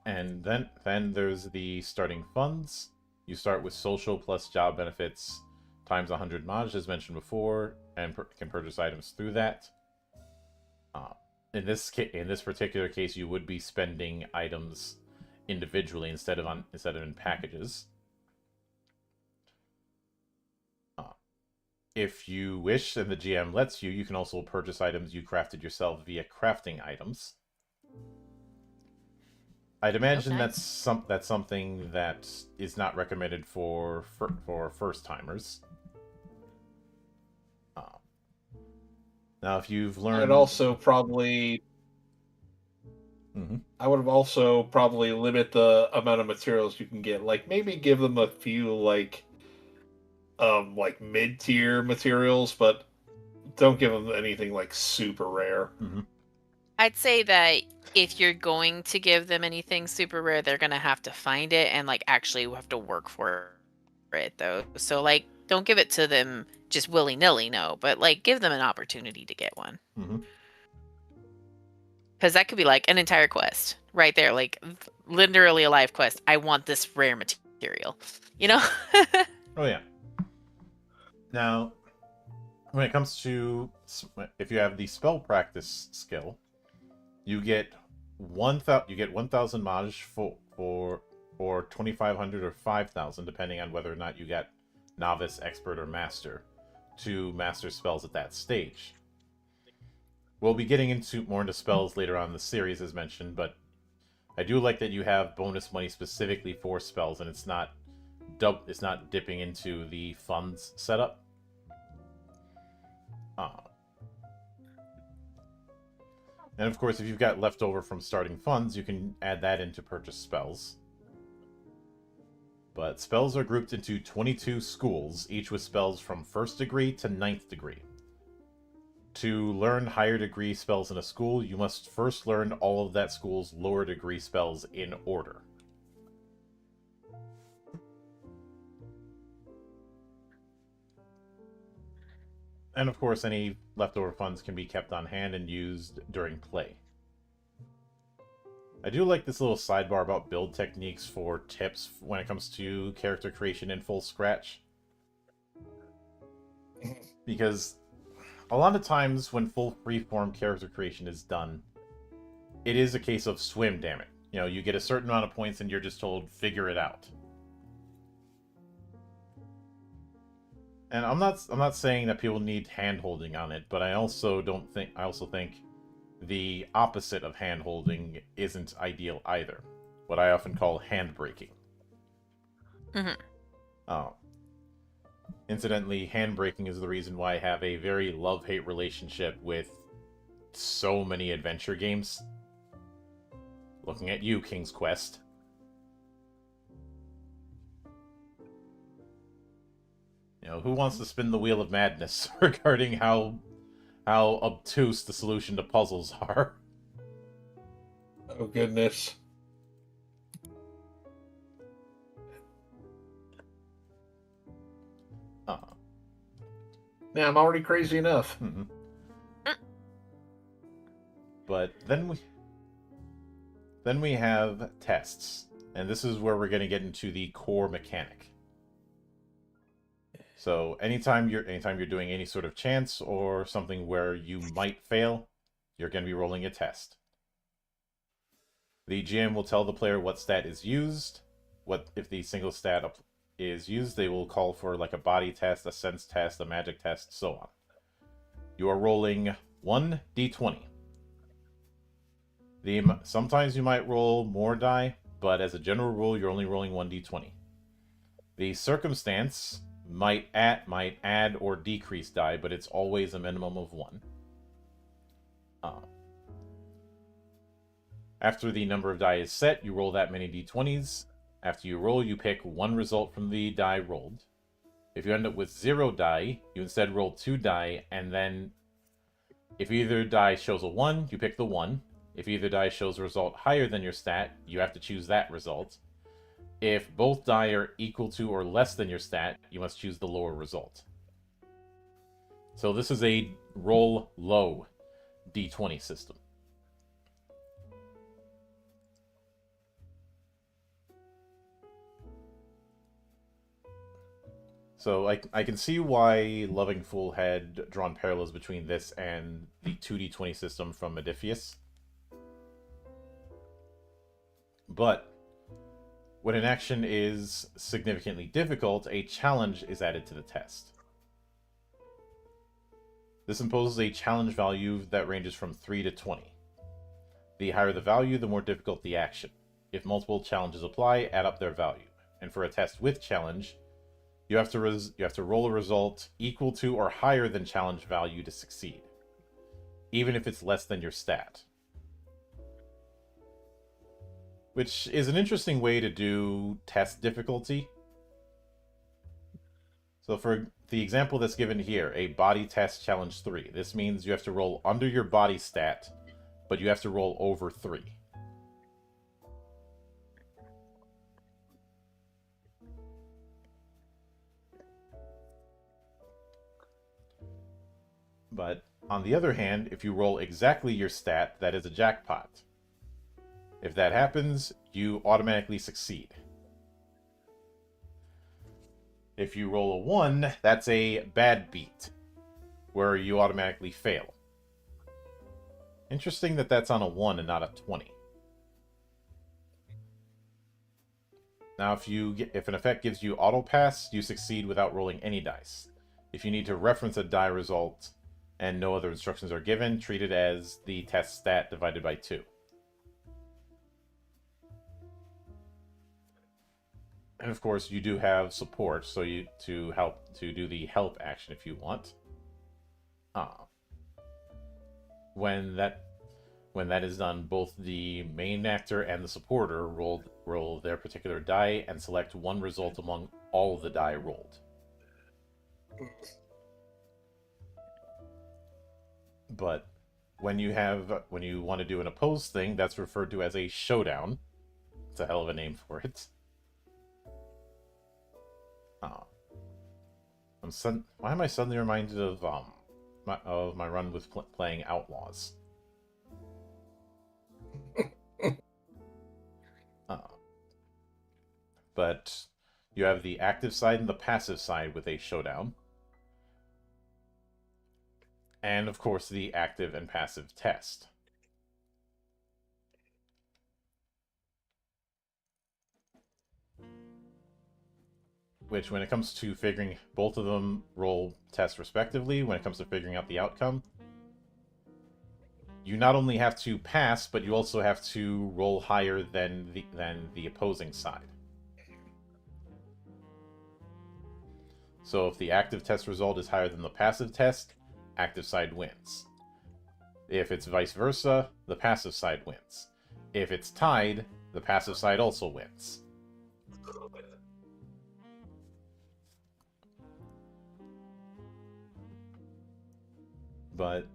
And then there's the starting funds. You start with social plus job benefits times 100 Maj, as mentioned before, and can purchase items through that. In this particular case, you would be spending items individually instead of in packages. If you wish, and the GM lets you, you can also purchase items you crafted yourself via crafting items. I'd imagine nice. that's something that is not recommended for first timers. Now, if you've learned, I'd also probably, I would have also probably limit the amount of materials you can get. Like maybe give them a few like mid-tier materials, but don't give them anything like super rare. I'd say that if you're going to give them anything super rare, they're gonna have to find it and like actually have to work for it though. So like don't give it to them just willy-nilly, no, but like give them an opportunity to get one. Because that could be like an entire quest right there, like literally a live quest. I want this rare material, you know? Oh yeah. Now, when it comes to if you have the spell practice skill, you get 1,000 Maj for 2,500 or 5,000, depending on whether or not you got novice, expert, or master to master spells at that stage. We'll be getting more into spells later on in the series, as mentioned, but I do like that you have bonus money specifically for spells, and it's not dipping into the funds setup. And of course, if you've got leftover from starting funds, you can add that in to purchase spells. But spells are grouped into 22 schools, each with spells from 1st degree to 9th degree. To learn higher degree spells in a school, you must first learn all of that school's lower degree spells in order. And of course, any leftover funds can be kept on hand and used during play. I do like this little sidebar about build techniques for tips when it comes to character creation in full scratch. Because a lot of times when full freeform character creation is done, it is a case of swim, damn it. You know, you get a certain amount of points and you're just told, figure it out. And I'm not saying that people need hand-holding on it, but I also think the opposite of hand-holding isn't ideal either. What I often call hand-braking. Incidentally, hand-braking is the reason why I have a very love-hate relationship with so many adventure games. Looking at you, King's Quest. You know, who wants to spin the wheel of madness regarding how obtuse the solution to puzzles are? Oh, goodness. Yeah, I'm already crazy enough. But then we have tests, and this is where we're going to get into the core mechanic. So anytime you're doing any sort of chance or something where you might fail, you're going to be rolling a test. The GM will tell the player what stat is used. If the single stat is used, they will call for like a body test, a sense test, a magic test, so on. You are rolling 1d20. Sometimes you might roll more die, but as a general rule, you're only rolling 1d20. The circumstance might add or decrease die, but it's always a minimum of 1. After the number of die is set, you roll that many d20s. After you roll, you pick one result from the die rolled. If you end up with 0 die, you instead roll 2 die, and then if either die shows a 1, you pick the 1. If either die shows a result higher than your stat, you have to choose that result. If both die are equal to or less than your stat, you must choose the lower result. So this is a roll low d20 system. So I can see why Loving Fool had drawn parallels between this and the 2d20 system from Modiphius. But when an action is significantly difficult, a challenge is added to the test. This imposes a challenge value that ranges from 3 to 20. The higher the value, the more difficult the action. If multiple challenges apply, add up their value. And for a test with challenge, you have to roll a result equal to or higher than challenge value to succeed, even if it's less than your stat. Which is an interesting way to do test difficulty. So for the example that's given here, a body test challenge 3, this means you have to roll under your body stat, but you have to roll over 3. But on the other hand, if you roll exactly your stat, that is a jackpot. If that happens, you automatically succeed. If you roll a 1, that's a bad beat, where you automatically fail. Interesting that that's on a 1 and not a 20. Now, if an effect gives you auto pass, you succeed without rolling any dice. If you need to reference a die result and no other instructions are given, treat it as the test stat divided by 2. And of course, you do have support, so to do the help action if you want. When that is done, both the main actor and the supporter roll their particular die and select one result among all the die rolled. But when you want to do an opposed thing, that's referred to as a showdown. It's a hell of a name for it. Why am I suddenly reminded of my run with playing Outlaws? But you have the active side and the passive side with a showdown. And of course the active and passive test. Which, when it comes to figuring, both of them roll tests respectively. When it comes to figuring out the outcome, you not only have to pass, but you also have to roll higher than the opposing side. So if the active test result is higher than the passive test, active side wins. If it's vice versa, the passive side wins. If it's tied, the passive side also wins. But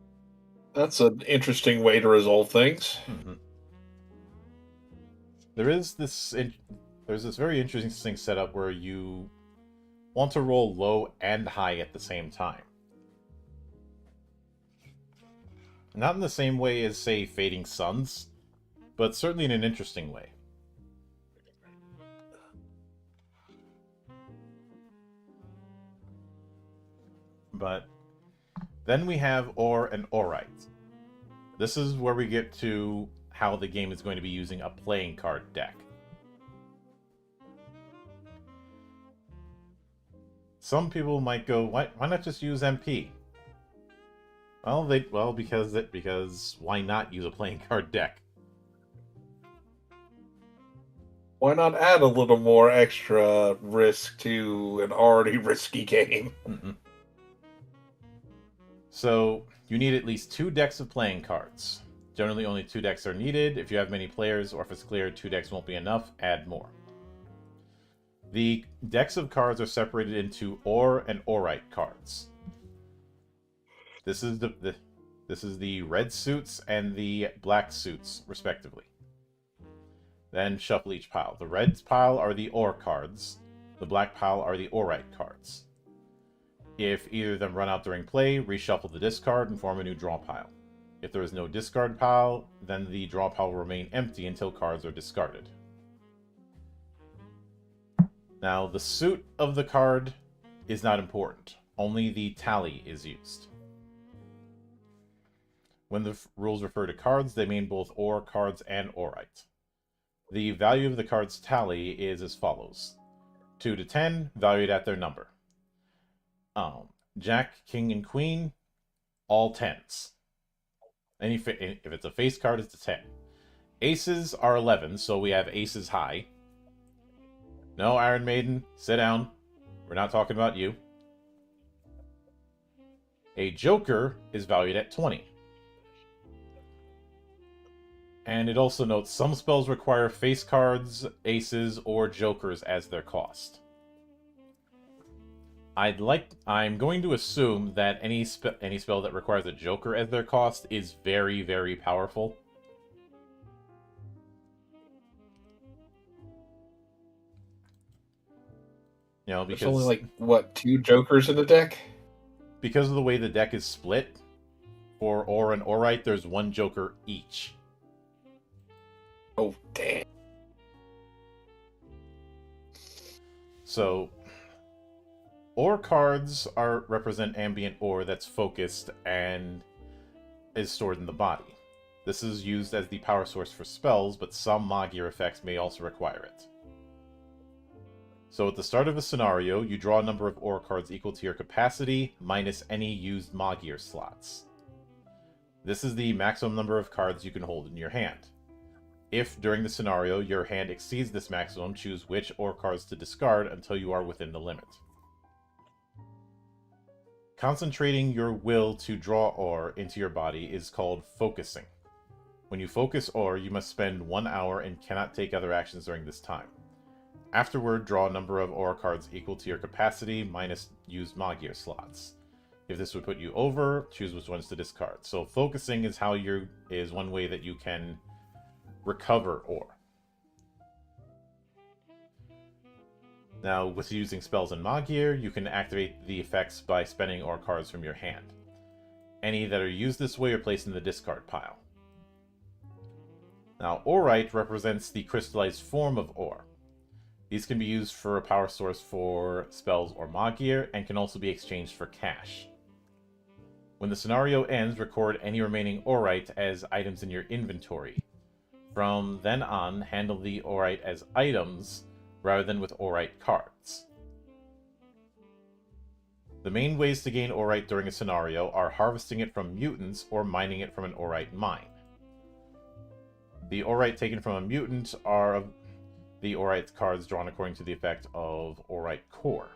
that's an interesting way to resolve things. Mm-hmm. There's this very interesting setup where you want to roll low and high at the same time. Not in the same way as, say, Fading Suns, but certainly in an interesting way. But then we have Aur and Aurite. This is where we get to how the game is going to be using a playing card deck. Some people might go, why not just use MP? Well, because why not use a playing card deck? Why not add a little more extra risk to an already risky game? Mm-hmm. So, you need at least 2 decks of playing cards. Generally, only 2 decks are needed. If you have many players, or if it's clear 2 decks won't be enough, add more. The decks of cards are separated into Aur and Aurite cards. This is This is the red suits and the black suits, respectively. Then shuffle each pile. The red pile are the ore cards. The black pile are the Aurite cards. If either of them run out during play, reshuffle the discard and form a new draw pile. If there is no discard pile, then the draw pile will remain empty until cards are discarded. Now, the suit of the card is not important. Only the tally is used. When the rules refer to cards, they mean both ore cards and Aurite. The value of the card's tally is as follows. 2 to 10, valued at their number. Jack, King, and Queen, all 10s. If it's a face card, it's a 10. Aces are 11, so we have aces high. No, Iron Maiden, sit down. We're not talking about you. A Joker is valued at 20. And it also notes some spells require face cards, aces, or jokers as their cost. I'm going to assume that any spell that requires a joker as their cost is very, very powerful. You know, because there's only like what, 2 jokers in the deck? Because of the way the deck is split, for Ore and Aurite, there's 1 joker each. Oh, damn. So, ore cards represent ambient ore that's focused and is stored in the body. This is used as the power source for spells, but some Magier effects may also require it. So at the start of a scenario, you draw a number of ore cards equal to your capacity, minus any used Magier slots. This is the maximum number of cards you can hold in your hand. If, during the scenario, your hand exceeds this maximum, choose which ore cards to discard until you are within the limit. Concentrating your will to draw ore into your body is called focusing. When you focus ore, you must spend 1 hour and cannot take other actions during this time. Afterward, draw a number of ore cards equal to your capacity minus used Magier slots. If this would put you over, choose which ones to discard. So focusing is one way that you can recover ore. Now, with using spells in Magier, you can activate the effects by spending ore cards from your hand. Any that are used this way are placed in the discard pile. Now, Aurite represents the crystallized form of ore. These can be used for a power source for spells or Magier, and can also be exchanged for cash. When the scenario ends, record any remaining Aurite as items in your inventory. From then on, handle the Aurite as items, rather than with Aurite cards. The main ways to gain Aurite during a scenario are harvesting it from mutants or mining it from an Aurite mine. The Aurite taken from a mutant are the Aurite cards drawn according to the effect of Aurite Core.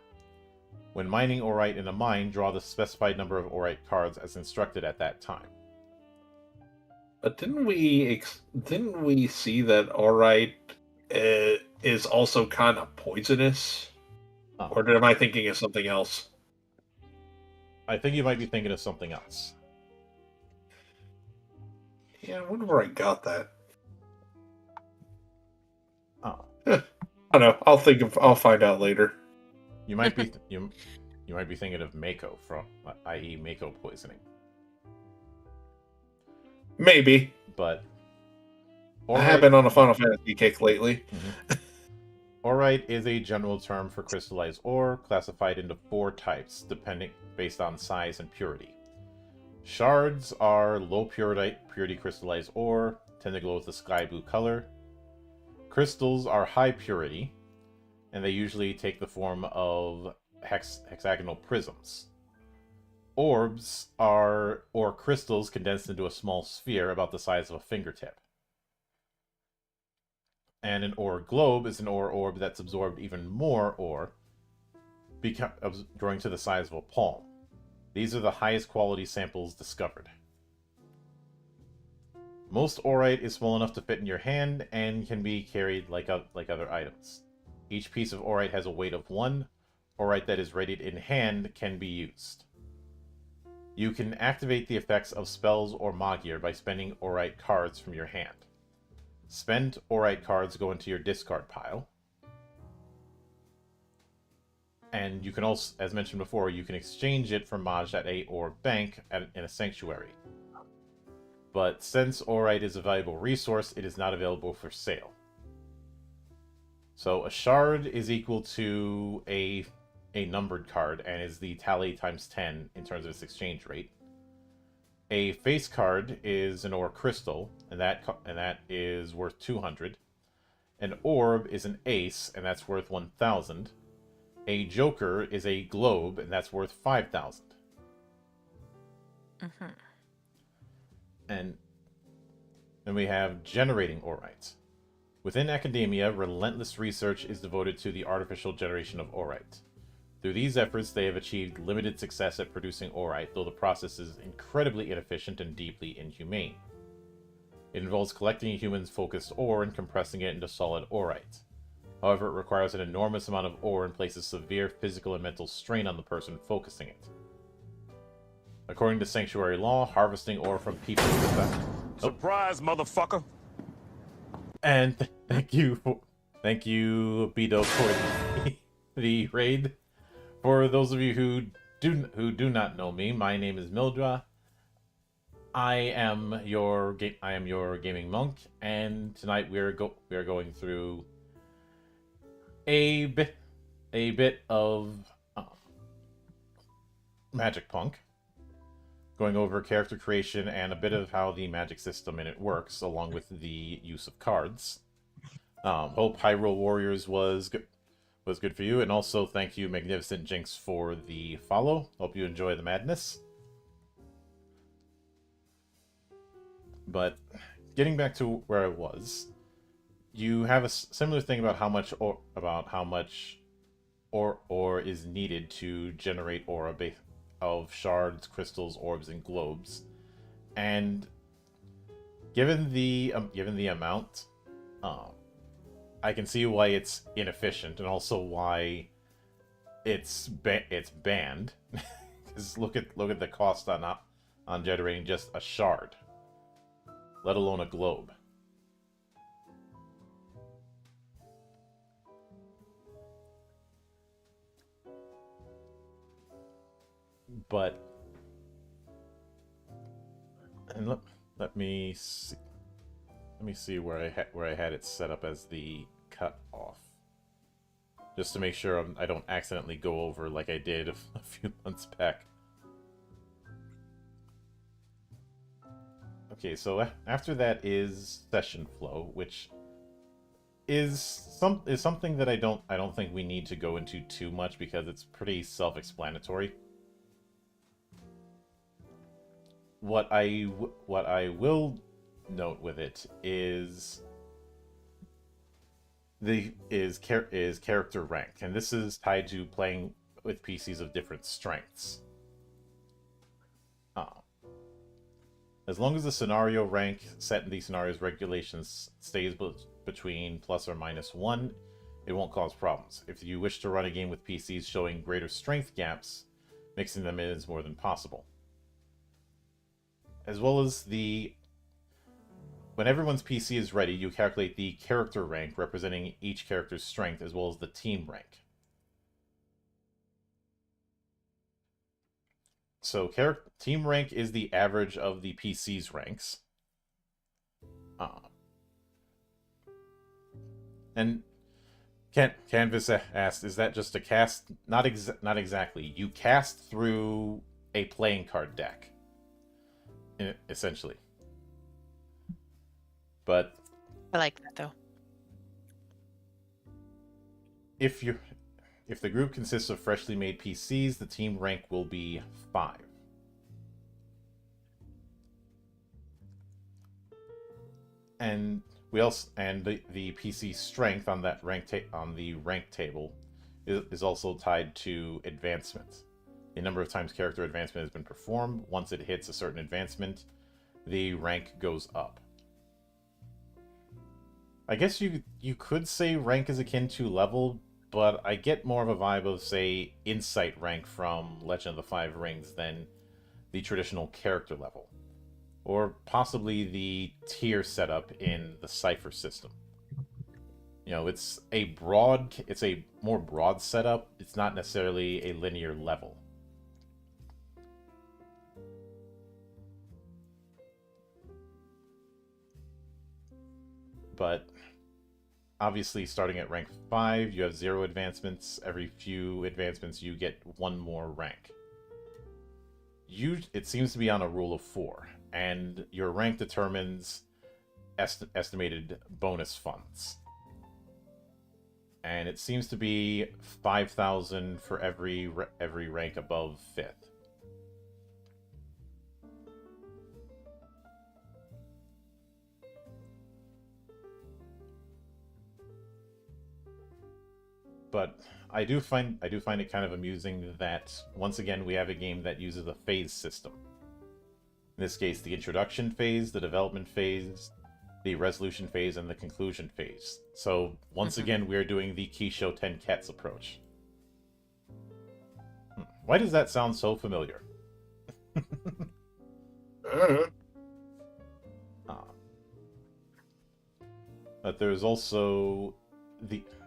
When mining Aurite in a mine, draw the specified number of Aurite cards as instructed at that time. But didn't we see that Aurite is also kind of poisonous? Oh. Or am I thinking of something else? I think you might be thinking of something else. Yeah, I wonder where I got that. Oh. I don't know. I'll find out later. You might be you might be thinking of Mako from, i.e., Mako poisoning. Maybe. But I have been on a Final Fantasy kick lately. Mm-hmm. Aurite is a general term for crystallized ore, classified into 4 types, based on size and purity. Shards are low purity crystallized ore, tend to glow with a sky blue color. Crystals are high purity, and they usually take the form of hexagonal prisms. Orbs are ore crystals condensed into a small sphere about the size of a fingertip. And an ore globe is an ore orb that's absorbed even more ore, growing to the size of a palm. These are the highest quality samples discovered. Most Aurite is small enough to fit in your hand and can be carried like other items. Each piece of Aurite has a weight of 1. Aurite that is rated in hand can be used. You can activate the effects of spells or Magir by spending Aurite cards from your hand. Spent Aurite cards go into your discard pile. And you can also, as mentioned before, you can exchange it for Maj at a or bank in a sanctuary. But since Aurite is a valuable resource, it is not available for sale. So a shard is equal to a numbered card and is the tally times 10 in terms of its exchange rate. A face card is an ore crystal, and that is worth 200. An orb is an ace, and that's worth 1,000. A joker is a globe, and that's worth 5,000. Mm-hmm. And then we have generating Aurites. Within academia, relentless research is devoted to the artificial generation of Aurite. Through these efforts, they have achieved limited success at producing Aurite, though the process is incredibly inefficient and deeply inhumane. It involves collecting a human's focused ore and compressing it into solid Aurite. However, it requires an enormous amount of ore and places severe physical and mental strain on the person focusing it. According to Sanctuary law, harvesting ore from people is effective. Surprise, motherfucker! And thank you, Bido, for the raid. For those of you who do not know me, my name is Mildra. I am your gaming monk, and tonight we are going through a bit of MagicPunk, going over character creation and a bit of how the magic system in it works, along with the use of cards. Hope Hyrule Warriors was good for you, and also thank you, Magnificent Jinx, for the follow. Hope you enjoy the madness. But getting back to where I was, you have a similar thing about how much ore is needed to generate aura of shards, crystals, orbs, and globes, and given the amount, I can see why it's inefficient, and also why it's banned. Because look at the cost on generating just a shard, let alone a globe. But and let me see where I had it set up as the cut off, just to make sure I don't accidentally go over like I did a few months back. Okay, so after that is session flow, which is something that I don't think we need to go into too much because it's pretty self-explanatory. What I will note with it is character rank, and this is tied to playing with PCs of different strengths. As long as the scenario rank set in the scenario's regulations stays between plus or minus 1, it won't cause problems. If you wish to run a game with PCs showing greater strength gaps, mixing them in is more than possible. As well as when everyone's PC is ready, you calculate the character rank representing each character's strength, as well as the team rank. So team rank is the average of the PC's ranks. And Canvas asked, is that just a cast? Not exactly. You cast through a playing card deck, essentially. But I like that, though. If the group consists of freshly made PCs, the team rank will be 5. And the PC strength on that on the rank table is also tied to advancement. The number of times character advancement has been performed. Once it hits a certain advancement, the rank goes up. I guess you could say rank is akin to level, but I get more of a vibe of, say, insight rank from Legend of the Five Rings than the traditional character level, or possibly the tier setup in the Cipher system. You know, it's a more broad setup. It's not necessarily a linear level. But obviously, starting at rank 5, you have 0 advancements. Every few advancements, you get 1 more rank. It seems to be on a rule of 4, and your rank determines estimated bonus funds. And it seems to be 5,000 for every rank above 5th. But I do find it kind of amusing that once again we have a game that uses a phase system. In this case, the introduction phase, the development phase, the resolution phase, and the conclusion phase. So once again, we're doing the Kisho Tenketsu approach. Why does that sound so familiar? But there's also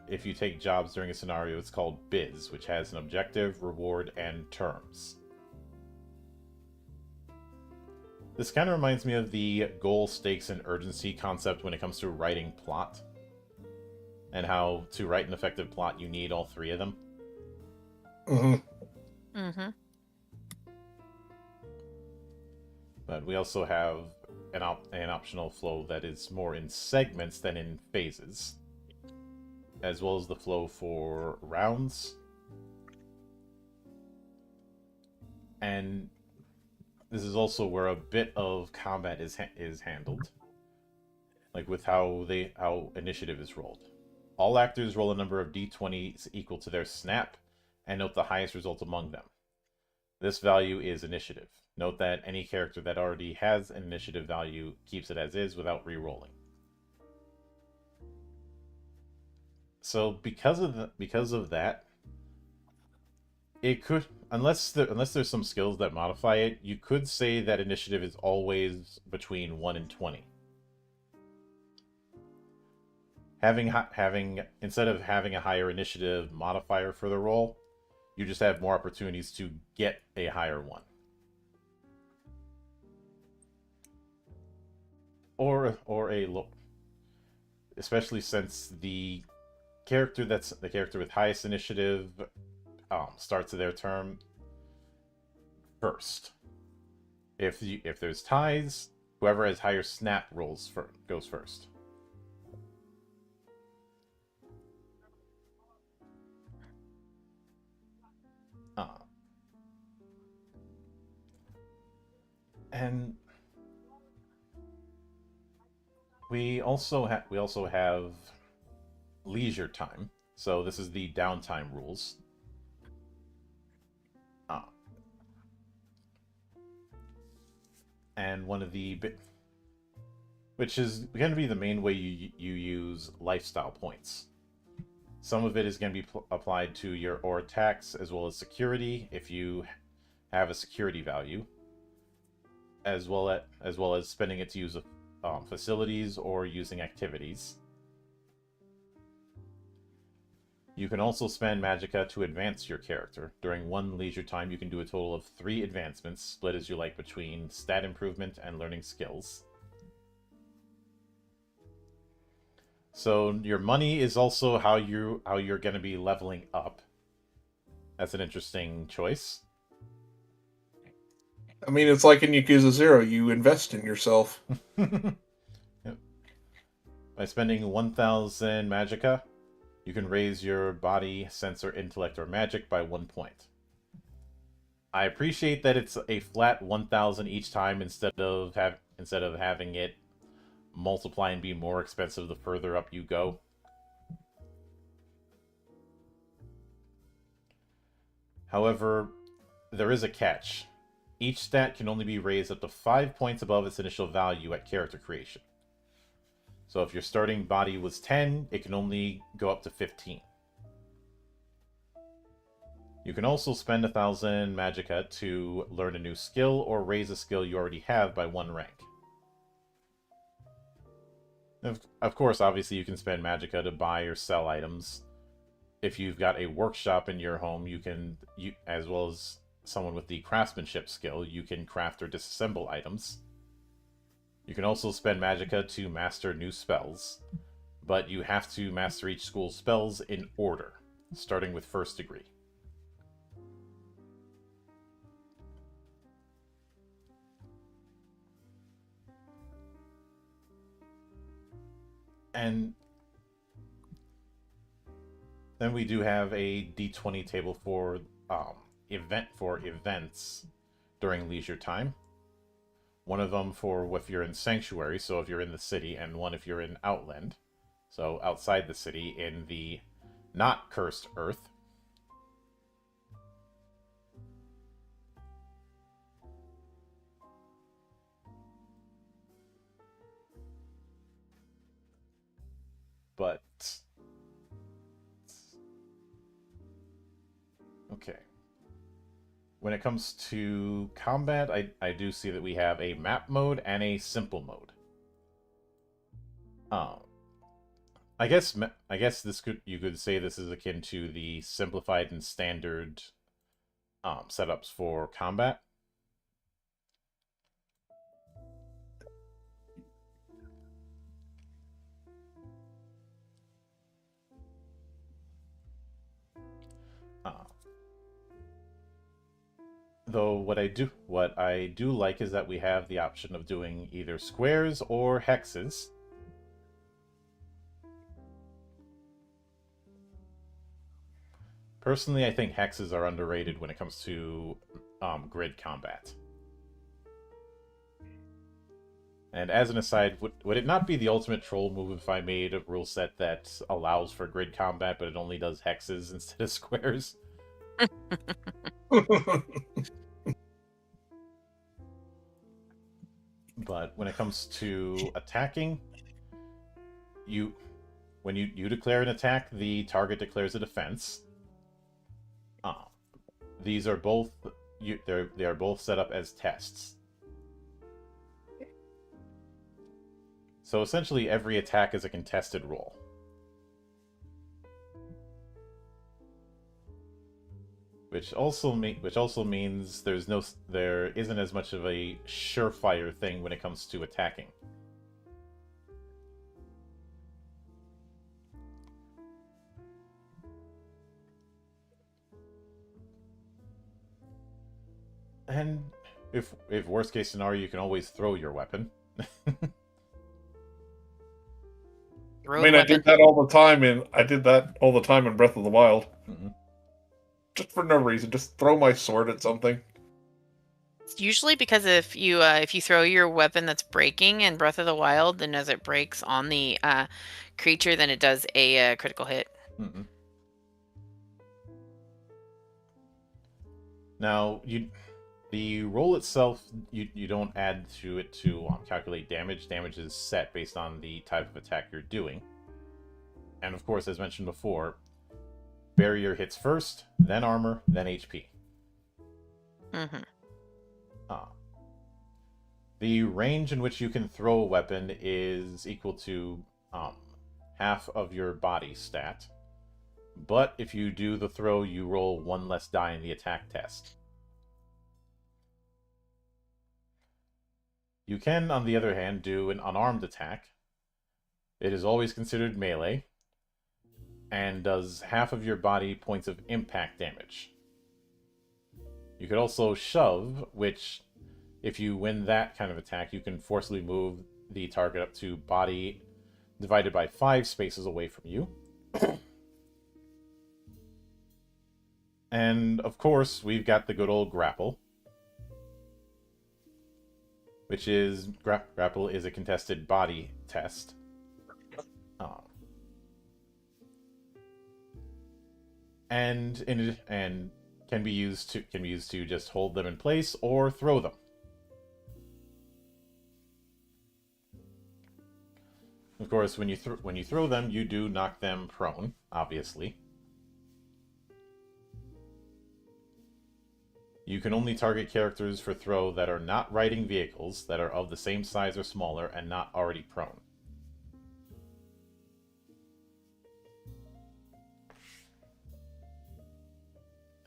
if you take jobs during a scenario, it's called Biz, which has an objective, reward, and terms. This kind of reminds me of the goal, stakes, and urgency concept when it comes to writing plot. And how to write an effective plot, you need all 3 of them. But we also have an optional flow that is more in segments than in phases, as well as the flow for rounds. And this is also where a bit of combat is handled, like with how initiative is rolled. All actors roll a number of d20s equal to their snap, and note the highest result among them. This value is initiative. Note that any character that already has an initiative value keeps it as is without re-rolling. So because of that, it could, unless there's some skills that modify it, you could say that initiative is always between 1 and 20. Instead of having a higher initiative modifier for the roll, you just have more opportunities to get a higher one. Or a low, especially since the character with highest initiative starts their turn first. If there's ties, whoever has higher snap goes first. And we also have leisure time. So this is the downtime rules. And one of which is going to be the main way you use lifestyle points. Some of it is going to be applied to your ore tax as well as security if you have a security value, as well as spending it to use facilities or using activities. You can also spend magicka to advance your character. During one leisure time, you can do a total of 3 advancements, split as you like between stat improvement and learning skills. So your money is also how you're going to be leveling up. That's an interesting choice. I mean, it's like in Yakuza 0, you invest in yourself. Yep. By spending 1,000 magicka, you can raise your body, sensor, intellect, or magic by 1 point. I appreciate that it's a flat 1,000 each time instead of having it multiply and be more expensive the further up you go. However, there is a catch. Each stat can only be raised up to 5 points above its initial value at character creation. So if your starting body was 10, it can only go up to 15. You can also spend 1,000 magicka to learn a new skill or raise a skill you already have by 1 rank. Of course, obviously, you can spend magicka to buy or sell items. If you've got a workshop in your home, as well as someone with the craftsmanship skill, you can craft or disassemble items. You can also spend magicka to master new spells, but you have to master each school's spells in order, starting with 1st degree. And then we do have a D20 table for events during leisure time. One of them for if you're in Sanctuary, so if you're in the city, and one if you're in Outland, so outside the city in the not cursed Earth. But okay. When it comes to combat, I do see that we have a map mode and a simple mode. I guess you could say this is akin to the simplified and standard setups for combat. Though what I do like is that we have the option of doing either squares or hexes. Personally, I think hexes are underrated when it comes to grid combat. And as an aside, would it not be the ultimate troll move if I made a rule set that allows for grid combat, but it only does hexes instead of squares? But when it comes to attacking, when you declare an attack, the target declares a defense. These are both they are both set up as tests. So essentially, every attack is a contested roll. Which also means there isn't as much of a surefire thing when it comes to attacking. And if worst case scenario, you can always throw your weapon. Throw I mean, the I did weapon. that all the time in Breath of the Wild. Mm-hmm. Just for no reason, just throw my sword at something. It's usually because if you throw your weapon that's breaking in Breath of the Wild, then as it breaks on the creature, then it does a critical hit. Mm-hmm. Now, the roll itself, you don't add to it to calculate damage. Damage is set based on the type of attack you're doing. And of course, as mentioned before, barrier hits first, then armor, then HP. Mm-hmm. The range in which you can throw a weapon is equal to half of your body stat. But if you do the throw, you roll 1 less die in the attack test. You can, on the other hand, do an unarmed attack. It is always considered melee, and does half of your body points of impact damage. You could also shove, which, if you win that kind of attack, you can forcibly move the target up to body divided by 5 spaces away from you. And, of course, we've got the good old grapple. Which is, grapple is a contested body test. And can be used to just hold them in place or throw them. Of course, when you throw them, you do knock them prone, obviously. You can only target characters for throw that are not riding vehicles, that are of the same size or smaller, and not already prone.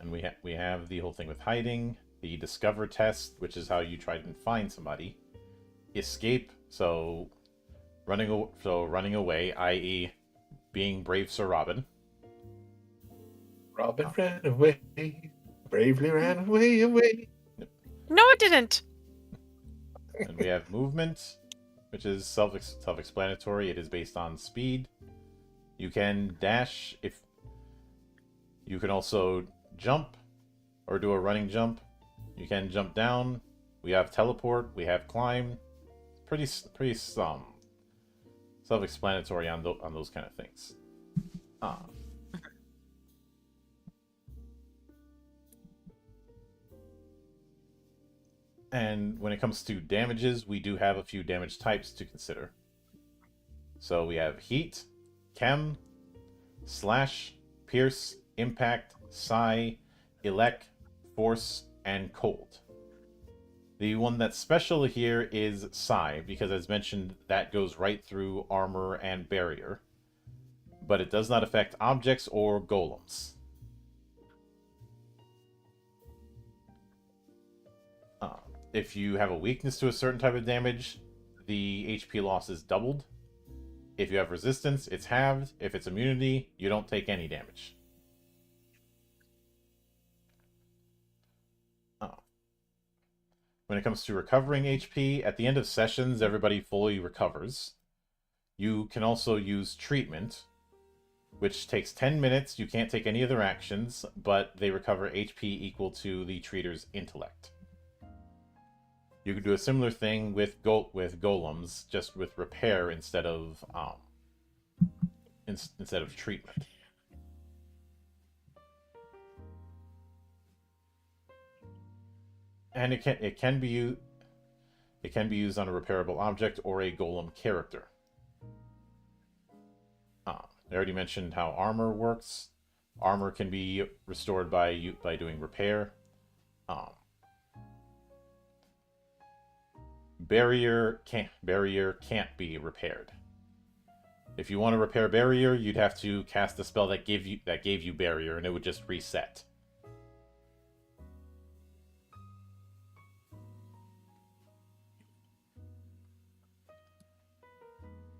And we have the whole thing with hiding, the discover test, which is how you try and find somebody. Escape, so running away, i.e., being brave Sir Robin. Robin ran away, bravely ran away. No, it didn't. And we have movement, which is self-explanatory. It is based on speed. You can dash if you can also jump or do a running jump. You can jump down. We have teleport. We have climb. Pretty self-explanatory on those kind of things. And when it comes to damages, we do have a few damage types to consider. So we have heat, chem, slash, pierce, impact, psi, elect, force, and cold. The one that's special here is psi, because as mentioned, that goes right through armor and barrier. But it does not affect objects or golems. If you have a weakness to a certain type of damage, the HP loss is doubled. If you have resistance, it's halved. If it's immunity, you don't take any damage. When it comes to recovering HP, at the end of sessions, everybody fully recovers. You can also use treatment, which takes 10 minutes. You can't take any other actions, but they recover HP equal to the treater's intellect. You could do a similar thing with golems, just with repair instead of treatment. And it can be used on a repairable object or a golem character. I already mentioned how armor works. Armor can be restored by doing repair. Barrier can't be repaired. If you want to repair barrier, you'd have to cast a spell that gave you barrier, and it would just reset.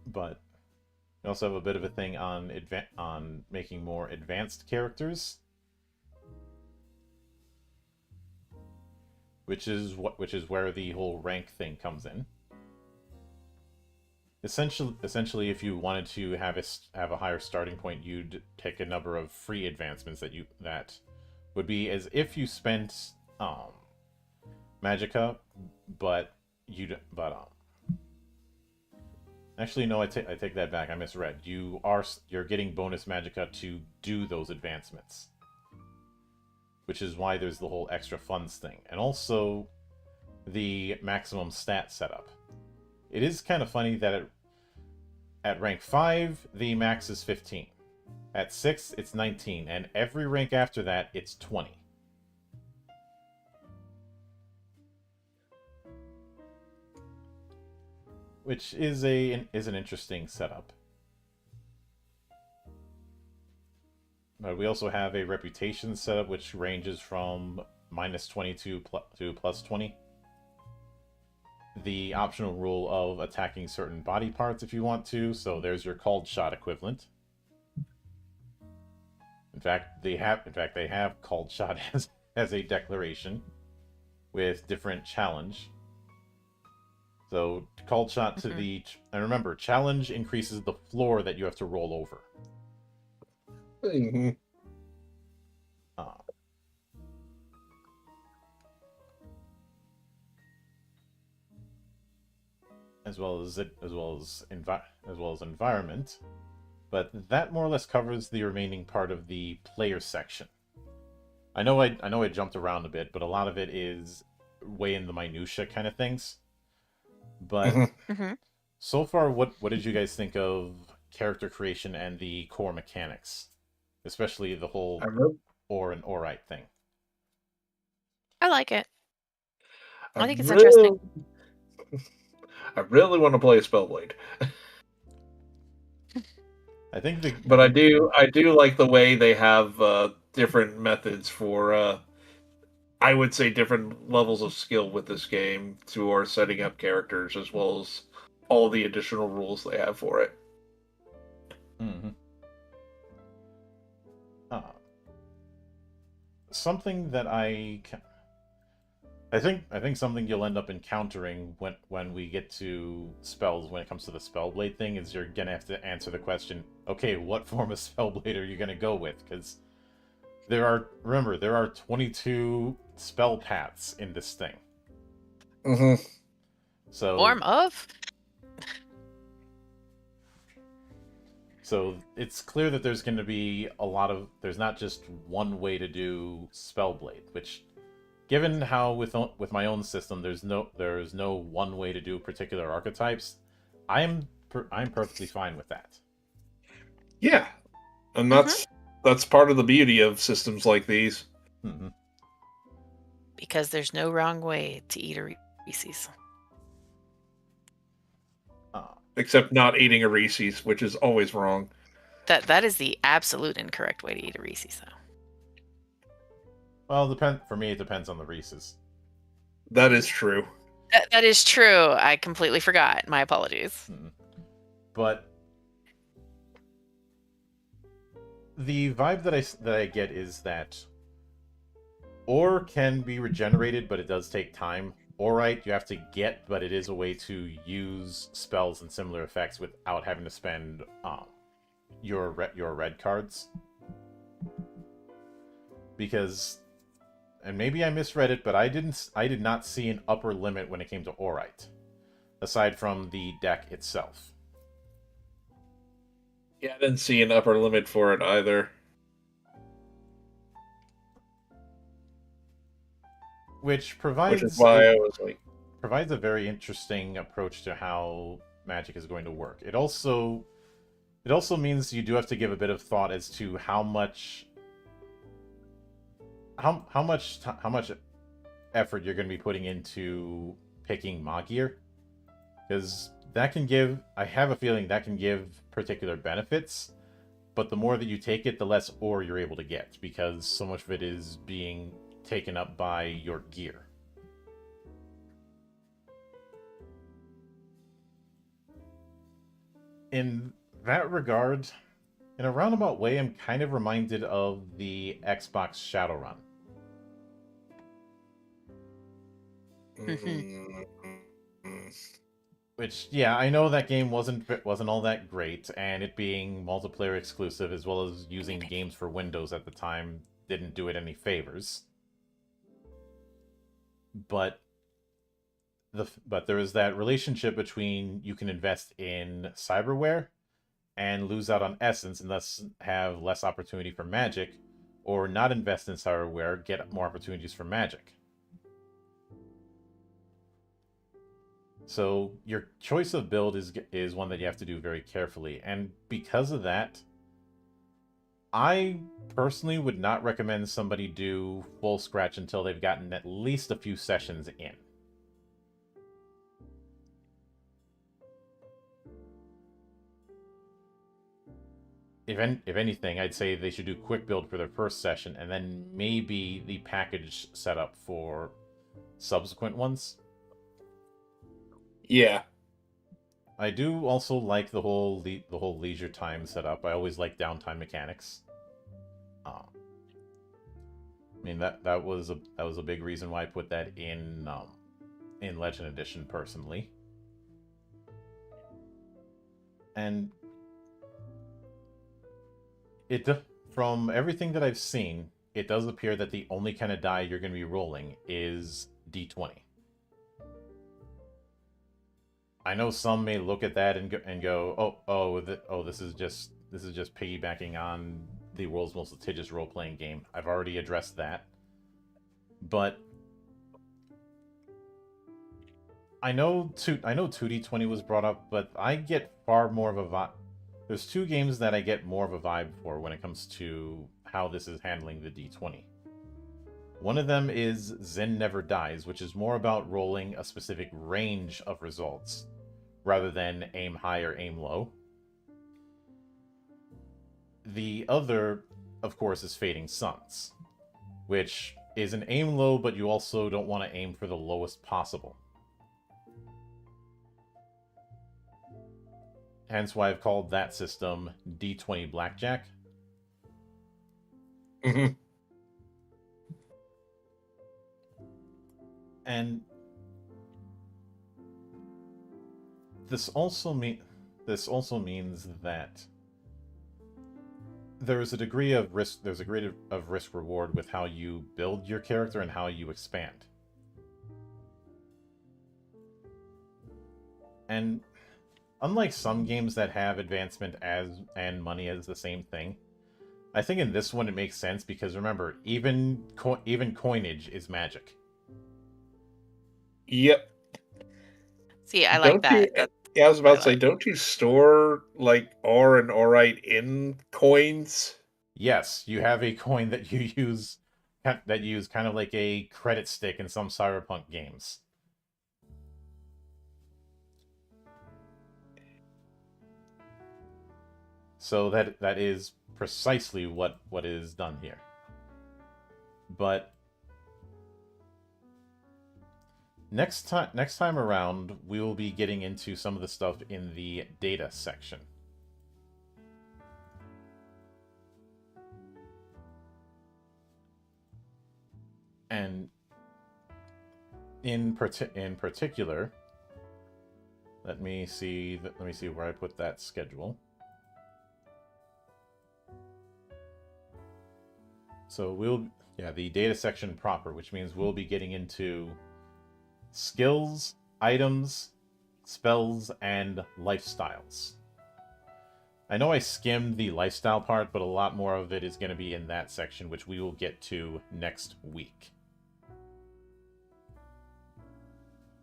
But we also have a bit of a thing on making more advanced characters, which is where the whole rank thing comes in. Essentially, if you wanted to have a higher starting point, you'd take a number of free advancements that would be as if you spent Magicka, but actually no, I take that back. I misread. You're getting bonus Magicka to do those advancements, which is why there's the whole extra funds thing, and also the maximum stat setup. It is kind of funny that at rank 5, the max is 15. At 6, it's 19, and every rank after that, it's 20. Which is an interesting setup. But we also have a reputation setup, which ranges from -20 to +20. The optional rule of attacking certain body parts if you want to, so there's your called shot equivalent. In fact, they have called shot as a declaration with different challenge. So called shot to and remember, challenge increases the floor that you have to roll over. Mm-hmm. As well as environment, but that more or less covers the remaining part of the player section. I know I jumped around a bit, but a lot of it is way in the minutia kind of things. But so far, what did you guys think of character creation and the core mechanics, especially the whole Aurite thing? I like it. I think it's really, interesting. I really want to play a Spellblade, I think the but I do like the way they have different methods for I would say different levels of skill with this game to setting up characters as well as all the additional rules they have for it. Mhm. Something that I think something you'll end up encountering when we get to spells when it comes to the Spellblade thing is you're gonna have to answer the question, okay, what form of Spellblade are you gonna go with? Because there are 22 spell paths in this thing. Mm-hmm. So Form of? So it's clear that there's going to be there's not just one way to do Spellblade, which, given how with my own system, there's no one way to do particular archetypes. I'm perfectly fine with that. Yeah, and that's part of the beauty of systems like these. Mm-hmm. Because there's no wrong way to eat a Reese's. Except not eating a Reese's, which is always wrong. That is the absolute incorrect way to eat a Reese's, though. Well, for me, it depends on the Reese's. That is true. That is true. I completely forgot. My apologies. Mm-hmm. But the vibe that I get is that ore can be regenerated, but it does take time. Aurite you have to get, but it is a way to use spells and similar effects without having to spend your red cards. Because, and maybe I misread it, but I did not see an upper limit when it came to Aurite, aside from the deck itself. Yeah, I didn't see an upper limit for it either. Which provides Which is why I was like, provides a very interesting approach to how Magic is going to work. It also means you do have to give a bit of thought as to how much effort you're going to be putting into picking Magir, because that can give, I have a feeling that can give particular benefits, but the more that you take it, the less ore you're able to get, because so much of it is being taken up by your gear. In that regard, in a roundabout way, I'm kind of reminded of the Xbox Shadowrun. Which, yeah, I know that game wasn't all that great, and it being multiplayer exclusive as well as using games for Windows at the time didn't do it any favors. But there is that relationship between you can invest in cyberware and lose out on essence and thus have less opportunity for magic, or not invest in cyberware, get more opportunities for magic. So your choice of build is one that you have to do very carefully, and because of that, I personally would not recommend somebody do full scratch until they've gotten at least a few sessions in. If anything, I'd say they should do quick build for their first session, and then maybe the package setup for subsequent ones. Yeah. I do also like the whole leisure time setup. I always like downtime mechanics. I mean that was a big reason why I put that in Legend Edition personally. And from everything that I've seen, it does appear that the only kind of die you're going to be rolling is D20. I know some may look at that and go, this is just piggybacking on the world's most litigious role-playing game. I've already addressed that, but I know 2D20 was brought up, but I get far more of a vibe. There's two games that I get more of a vibe for when it comes to how this is handling the D20. One of them is Zen Never Dies, which is more about rolling a specific range of results, rather than aim high or aim low. The other, of course, is Fading Suns, which is an aim low, but you also don't want to aim for the lowest possible. Hence why I've called that system D20 Blackjack. Mhm. And this also means that there's a degree of risk. There's a degree of risk reward with how you build your character and how you expand. And unlike some games that have advancement and money as the same thing, I think in this one it makes sense because remember, even coinage is magic. Yep. See, I like Don't you? that. That's Yeah, I was what about I to say, like. don't you store like R and Aurite in coins? Yes, you have a coin that you use kind of like a credit stick in some cyberpunk games. So that is precisely what is done here. But next time around, we will be getting into some of the stuff in the data section. And in particular, let me see where I put that schedule. So the data section proper, which means we'll be getting into skills, items, spells, and lifestyles. I know I skimmed the lifestyle part, but a lot more of it is going to be in that section, which we will get to next week.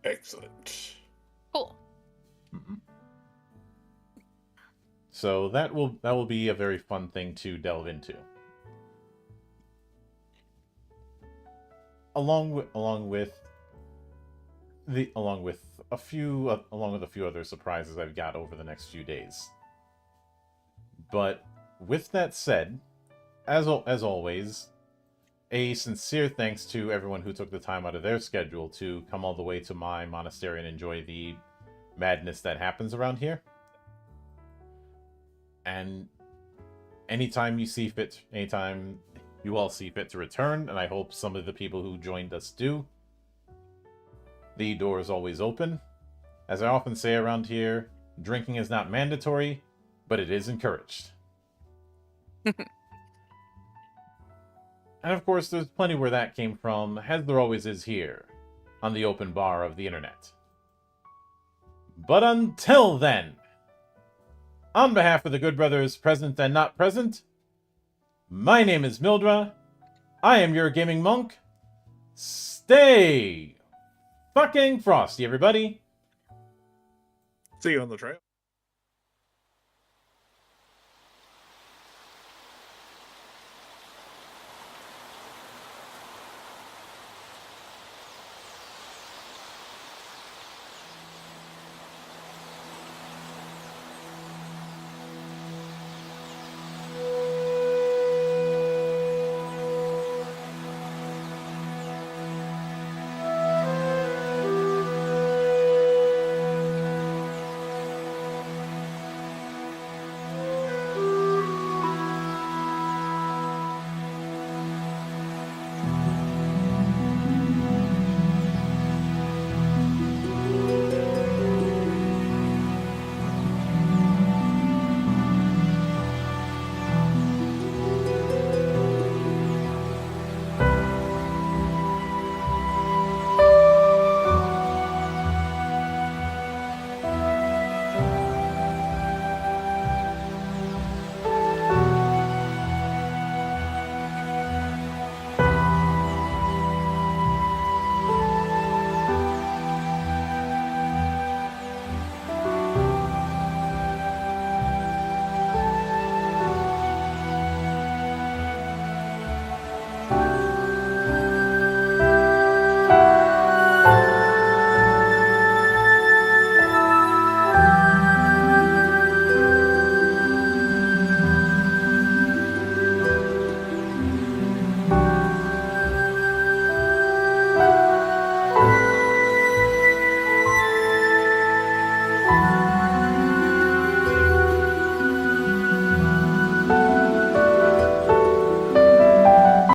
Excellent. Cool. Mm-hmm. So that will be a very fun thing to delve into. Along with a few other surprises I've got over the next few days. But with that said, as always, a sincere thanks to everyone who took the time out of their schedule to come all the way to my monastery and enjoy the madness that happens around here. And anytime you all see fit to return, and I hope some of the people who joined us do, the door is always open. As I often say around here, drinking is not mandatory, but it is encouraged. And of course, there's plenty where that came from, as there always is here, on the open bar of the internet. But until then, on behalf of the good brothers present and not present, my name is Mildra. I am your gaming monk. Stay fucking frosty, everybody. See you on the trail.